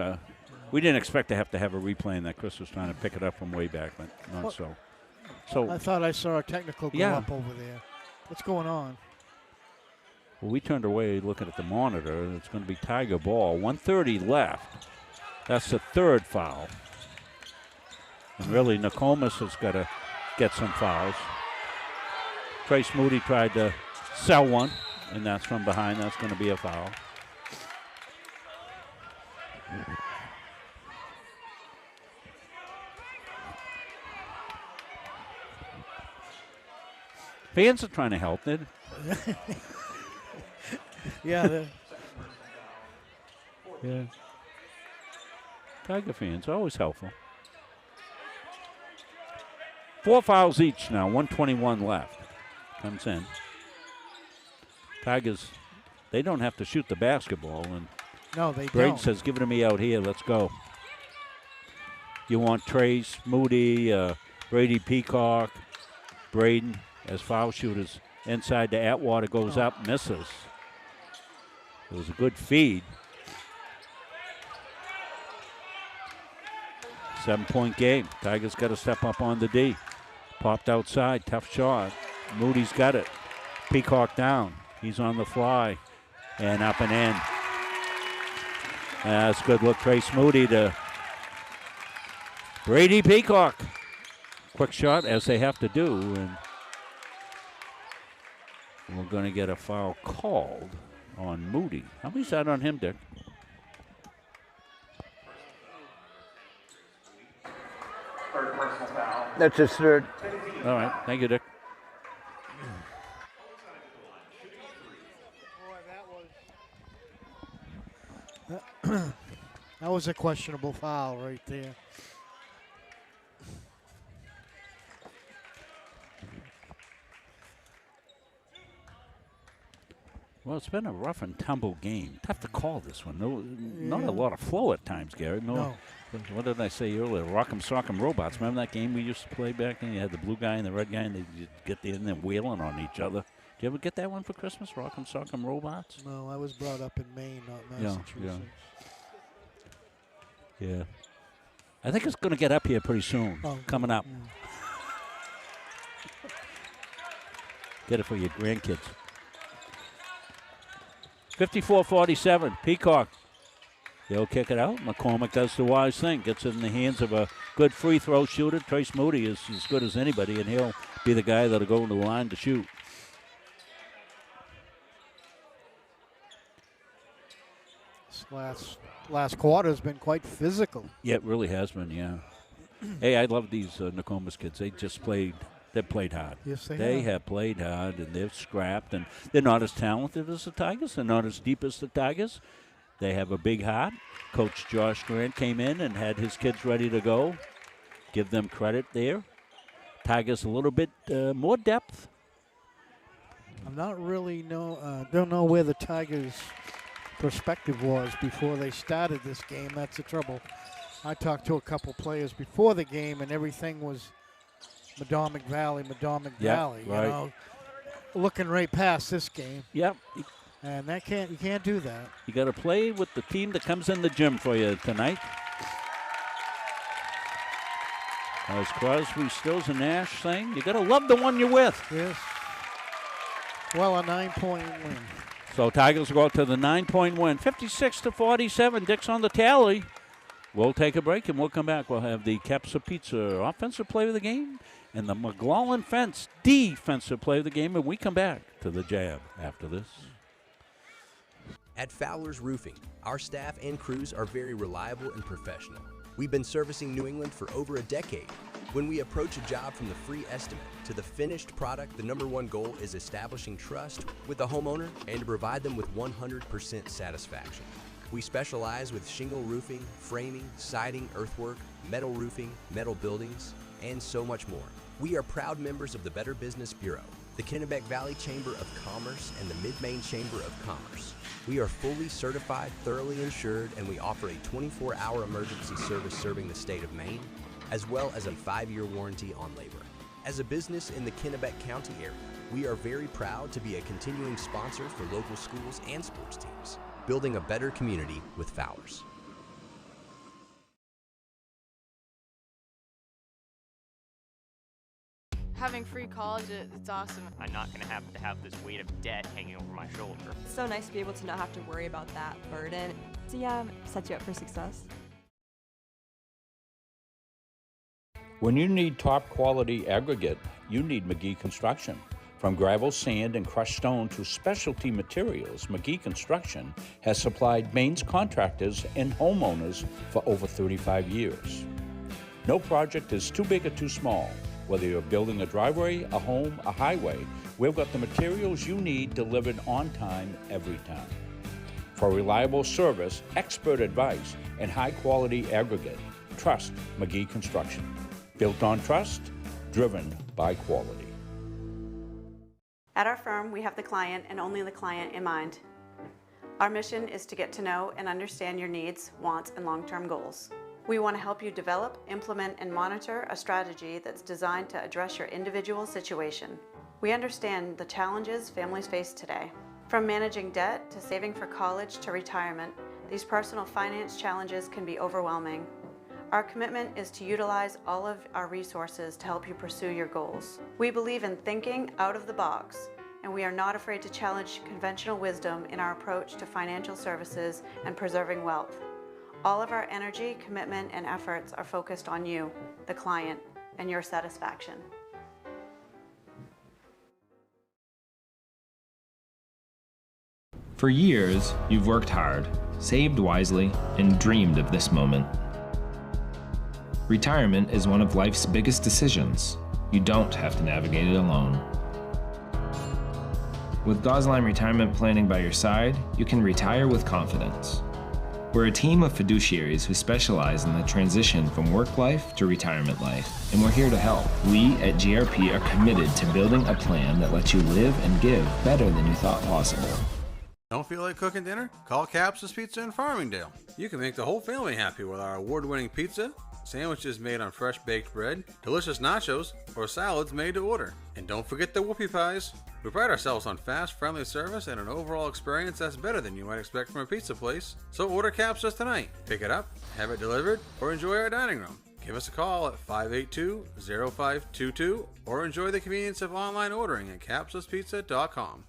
We didn't expect to have a replay in that. Chris was trying to pick it up from way back, but not so. So I thought I saw a technical go up over there. What's going on? Well, we turned away looking at the monitor, and it's going to be Tiger ball. 1:30 left. That's the third foul. And really, Nokomis has got to get some fouls. Trace Moody tried to sell one, and that's from behind. That's going to be a foul. Fans are trying to help. Yeah. Yeah. Tiger fans, always helpful. 4 fouls each now, 1:21 left. Comes in. Tigers, they don't have to shoot the basketball. And no, they Braden don't. says, give it to me out here, let's go. You want Trace, Moody, Brady Peacock, Braden as foul shooters. Inside to Atwater, goes up, misses. It was a good feed. 7-point game. Tigers got to step up on the D. Popped outside, tough shot. Moody's got it. Peacock down. He's on the fly. And up and in. That's a good look. Trace Moody to Brady Peacock. Quick shot, as they have to do. And we're going to get a foul called on Moody. How many's that on him, Dick? That's his third. All right. Thank you, Dick. That was a questionable foul right there. Well, it's been a rough and tumble game. Tough to call this one. Not a lot of flow at times, Gary. No. What did I say earlier? Rock'em Sock'em Robots. Remember that game we used to play back then? You had the blue guy and the red guy, and they'd get there and then wailing on each other. you ever get that one for Christmas, Rock'em Sock'em Robots? No, I was brought up in Maine, not Massachusetts. Yeah. I think it's going to get up here pretty soon. Coming up. Get it for your grandkids. 54-47. Peacock. They'll kick it out. McCormick does the wise thing. Gets it in the hands of a good free throw shooter. Trace Moody is as good as anybody, and he'll be the guy that'll go into the line to shoot. This last quarter has been quite physical. Yeah, it really has been, yeah. Hey, I love these Nokomis kids. They've played hard. Yes, they They have. have played hard, and they've scrapped, and they're not as talented as the Tigers. They're not as deep as the Tigers. They have a big heart. Coach Josh Grant came in and had his kids ready to go. Give them credit there. Tigers a little bit more depth. I'm not really don't know where the Tigers' perspective was before they started this game. That's the trouble. I talked to a couple players before the game, and everything was Madomic Valley. Right. You know, looking right past this game. Yep. And you can't do that. You got to play with the team that comes in the gym for you tonight. As Crosby, Stills, and Nash saying, you got to love the one you're with. Yes. Well, a 9-point win. So Tigers go out to the 9-point win. 56-47. Dick's on the tally. We'll take a break and we'll come back. We'll have the Capsa Pizza offensive play of the game and the McLaughlin Fence defensive play of the game. And we come back to the Jab after this. At Fowler's Roofing, our staff and crews are very reliable and professional. We've been servicing New England for over a decade. When we approach a job from the free estimate to the finished product, the #1 goal is establishing trust with the homeowner and to provide them with 100% satisfaction. We specialize with shingle roofing, framing, siding, earthwork, metal roofing, metal buildings, and so much more. We are proud members of the Better Business Bureau, the Kennebec Valley Chamber of Commerce, and the Mid-Maine Chamber of Commerce. We are fully certified, thoroughly insured, and we offer a 24-hour emergency service serving the state of Maine, as well as a 5-year warranty on labor. As a business in the Kennebec County area, we are very proud to be a continuing sponsor for local schools and sports teams, building a better community with Fowlers. Having free college, it's awesome. I'm not going to have this weight of debt hanging over my shoulder. It's so nice to be able to not have to worry about that burden. So yeah, set you up for success. When you need top quality aggregate, you need McGee Construction. From gravel, sand, and crushed stone to specialty materials, McGee Construction has supplied Maine's contractors and homeowners for over 35 years. No project is too big or too small. Whether you're building a driveway, a home, a highway, we've got the materials you need delivered on time every time. For reliable service, expert advice, and high-quality aggregate, trust McGee Construction. Built on trust, driven by quality. At our firm, we have the client and only the client in mind. Our mission is to get to know and understand your needs, wants, and long-term goals. We want to help you develop, implement, and monitor a strategy that's designed to address your individual situation. We understand the challenges families face today. From managing debt to saving for college to retirement, these personal finance challenges can be overwhelming. Our commitment is to utilize all of our resources to help you pursue your goals. We believe in thinking out of the box, and we are not afraid to challenge conventional wisdom in our approach to financial services and preserving wealth. All of our energy, commitment, and efforts are focused on you, the client, and your satisfaction. For years, you've worked hard, saved wisely, and dreamed of this moment. Retirement is one of life's biggest decisions. You don't have to navigate it alone. With Gosline Retirement Planning by your side, you can retire with confidence. We're a team of fiduciaries who specialize in the transition from work life to retirement life, and we're here to help. We at GRP are committed to building a plan that lets you live and give better than you thought possible. Don't feel like cooking dinner? Call Capsa's Pizza in Farmingdale. You can make the whole family happy with our award-winning pizza, sandwiches made on fresh baked bread, delicious nachos, or salads made to order. And don't forget the whoopie pies. We pride ourselves on fast, friendly service and an overall experience that's better than you might expect from a pizza place. So order Capsa's tonight. Pick it up, have it delivered, or enjoy our dining room. Give us a call at 582-0522 or enjoy the convenience of online ordering at capsaspizza.com.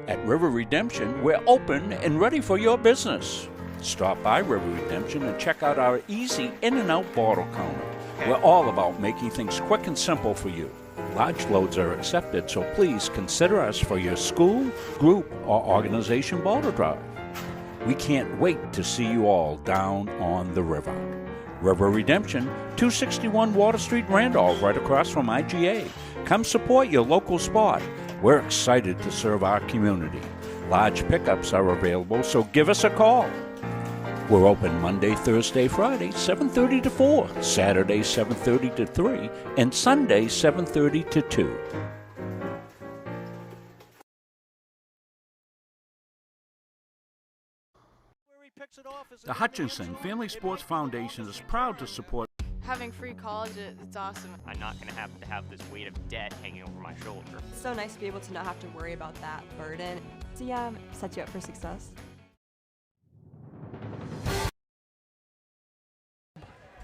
At River Redemption, we're open and ready for your business. Stop by River Redemption and check out our easy in and out bottle counter. We're all about making things quick and simple for you. Large loads are accepted, so please consider us for your school, group, or organization bottle drive. We can't wait to see you all down on the river. River Redemption, 261 Water Street, Randolph, right across from IGA. Come support your local spot. We're excited to serve our community. Large pickups are available, so give us a call. We're open Monday, Thursday, Friday, 7:30 to 4, Saturday, 7:30 to 3, and Sunday, 7:30 to 2. The Hutchinson Family Sports Foundation is proud to support. Having free college, it's awesome. I'm not going to have this weight of debt hanging over my shoulder. It's so nice to be able to not have to worry about that burden. So yeah, set you up for success.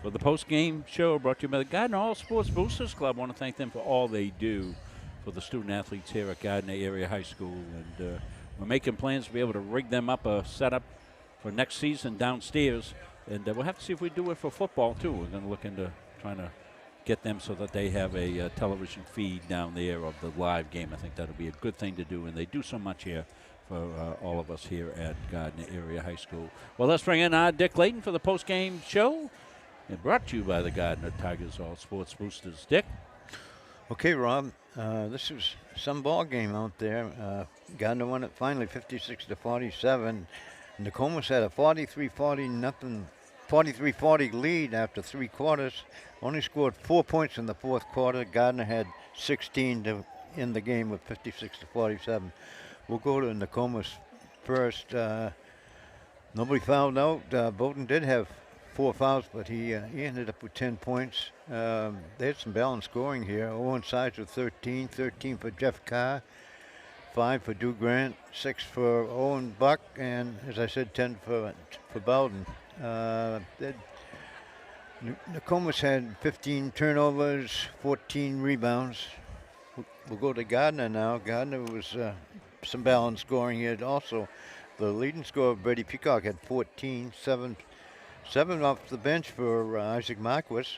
For the post-game show brought to you by the Gardiner All Sports Boosters Club. I want to thank them for all they do for the student athletes here at Gardiner Area High School. And we're making plans to be able to rig them up a setup for next season downstairs. And we'll have to see if we do it for football, too. We're going to look into trying to get them so that they have a television feed down there of the live game. I think that'll be a good thing to do. And they do so much here for all of us here at Gardiner Area High School. Well, let's bring in Dick Layton for the post-game show. And brought to you by the Gardiner Tigers All Sports Boosters. Dick? Okay, Rob. This is some ball game out there. Gardiner won it finally 56-47. Nokomis had a 43-40 lead after 3 quarters. Only scored 4 points in the fourth quarter. Gardiner had 16 to end the game with 56-47. We'll go to Nokomis first. Nobody fouled out. Bowden did have 4 fouls, but he ended up with 10 points. They had some balanced scoring here. Owen Sides with 13 for Jeff Carr, 5 for Dew Grant, 6 for Owen Buck, and as I said, 10 for Bowden. Nokomis had 15 turnovers, 14 rebounds. We'll go to Gardiner now. Gardiner was some balanced scoring here also. The leading scorer, Brady Peacock, had 14, 7 off the bench for Isaac Marquis,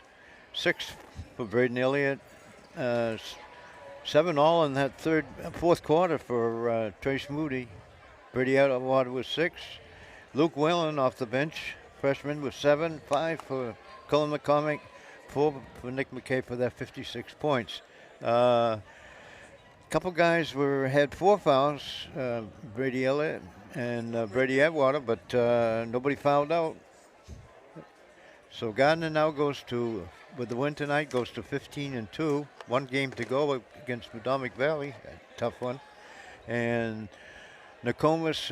6 for Braden Elliott, 7 all in that fourth quarter for Trace Moody. Brady Atwater was 6. Luke Whalen off the bench, freshman, was 7, 5 for Cullen McCormick, 4 for Nick McKay for that 56 points. Couple guys had 4 fouls, Brady Elliott and Brady Atwater, but nobody fouled out. So Gardiner now with the win tonight, goes to 15-2. 1 game to go against Potomac Valley, a tough one. And Nokomis,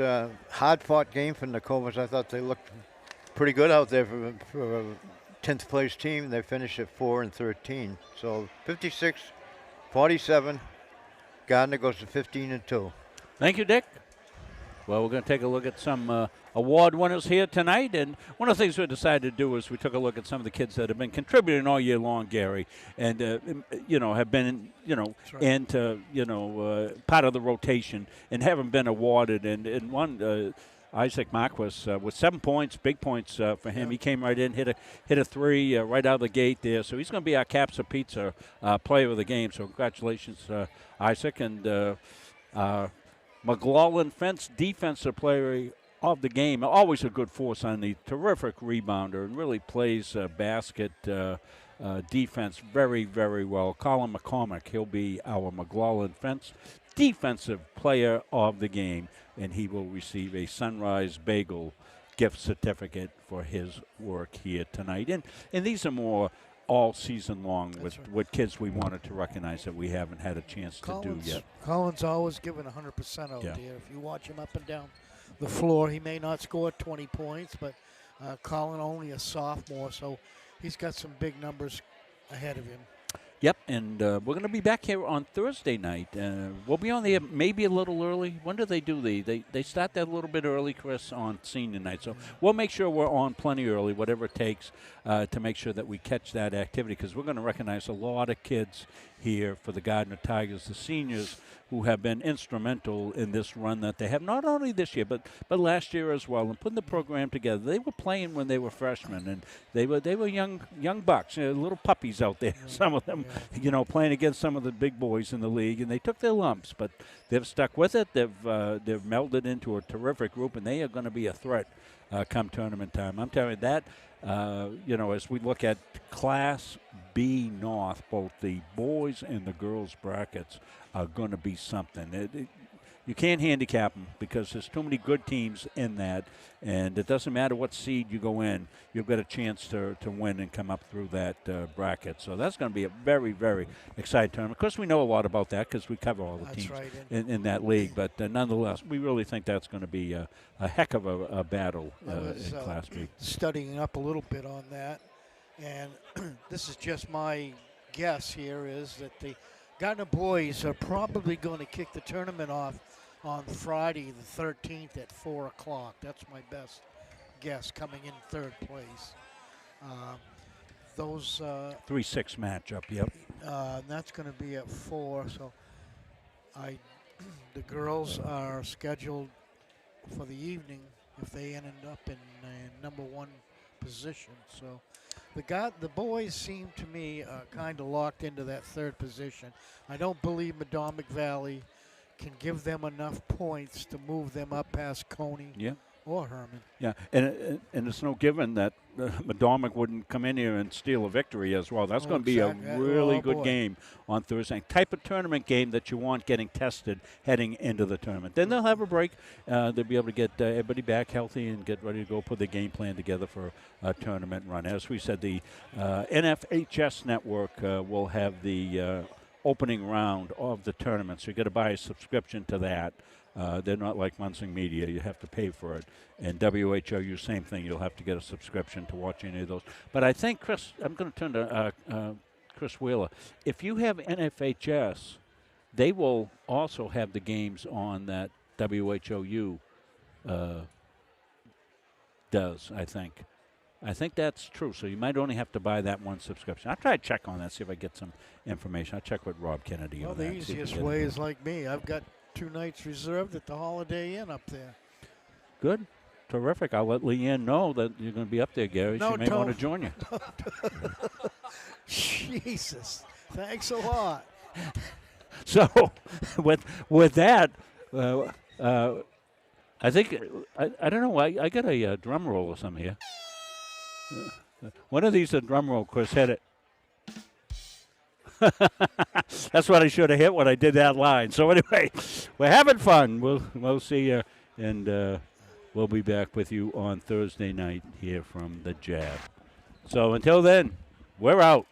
hard-fought game for Nokomis. I thought they looked pretty good out there for a 10th place team. They finished at 4-13. So 56-47. Gardiner goes to 15-2. Thank you, Dick. Well, we're going to take a look at some award winners here tonight. And one of the things we decided to do is we took a look at some of the kids that have been contributing all year long, Gary, and, have been, into, part of the rotation and haven't been awarded. And one, Isaac Marquis, with 7 points, big points for him. He came right in, hit a 3 right out of the gate there. So he's going to be our Capsa Pizza player of the game. So congratulations, Isaac. And McLaughlin Fence, defensive player of the game. Always a good force on the terrific rebounder and really plays basket defense very, very well. Colin McCormick, he'll be our McLaughlin Fence defensive player of the game, and he will receive a Sunrise Bagel gift certificate for his work here tonight. And these are more all season long with kids we wanted to recognize that we haven't had a chance to do yet. Colin's always given 100% out there. If you watch him up and down the floor, he may not score 20 points, but Colin only a sophomore, so he's got some big numbers ahead of him. Yep, and we're going to be back here on Thursday night. We'll be on there maybe a little early. When do they do they start that a little bit early, Chris, on senior night. So we'll make sure we're on plenty early, whatever it takes, to make sure that we catch that activity, because we're going to recognize a lot of kids here for the Gardiner Tigers, the seniors who have been instrumental in this run that they have, not only this year, but last year as well, and putting the program together. They were playing when they were freshmen, and they were young bucks, little puppies out there, some of them, playing against some of the big boys in the league, and they took their lumps, but they've stuck with it. They've melded into a terrific group, and they are going to be a threat come tournament time. I'm telling you that, as we look at Class B North, both the boys and the girls brackets are going to be something. You can't handicap them because there's too many good teams in that, and it doesn't matter what seed you go in, you've got a chance to win and come up through that bracket. So that's going to be a very, very exciting tournament. Of course, we know a lot about that because we cover all the teams in that league, but nonetheless, we really think that's going to be a heck of a battle in Class B. Studying up a little bit on that, and this is just my guess here, is that the Gardiner boys are probably going to kick the tournament off on Friday the 13th at 4 o'clock. That's my best guess, coming in third place. Those 3-6 matchup, yep. That's going to be at 4. So the girls are scheduled for the evening if they end up in number 1 position. So the boys seem to me kind of locked into that third position. I don't believe Madomic Valley can give them enough points to move them up past Coney or Herman. Yeah, and it's no given that Madomic wouldn't come in here and steal a victory as well. That's going to be a really good game on Thursday. Type of tournament game that you want getting tested heading into the tournament. Then they'll have a break. They'll be able to get everybody back healthy and get ready to go put the game plan together for a tournament run. As we said, the NFHS network will have the opening round of the tournament, so you got to buy a subscription to that. They're not like Munsing Media. You have to pay for it. And WHOU, same thing. You'll have to get a subscription to watch any of those. But I think, Chris, I'm going to turn to Chris Wheeler. If you have NFHS, they will also have the games on that WHOU does, I think. I think that's true. So you might only have to buy that one subscription. I'll try to check on that, see if I get some information. I'll check with Rob Kennedy on that. Well, the easiest way is like me. I've got 2 nights reserved at the Holiday Inn up there. Good. Terrific. I'll let Leanne know that you're going to be up there, Gary. No, she may want to join you. Jesus. Thanks a lot. So with that, I think, I don't know, I got a drum roll or something here. One of these a drum roll, Chris, hit it. That's what I should have hit when I did that line. So anyway, we're having fun. We'll see you, and we'll be back with you on Thursday night here from the Jab. So until then, we're out.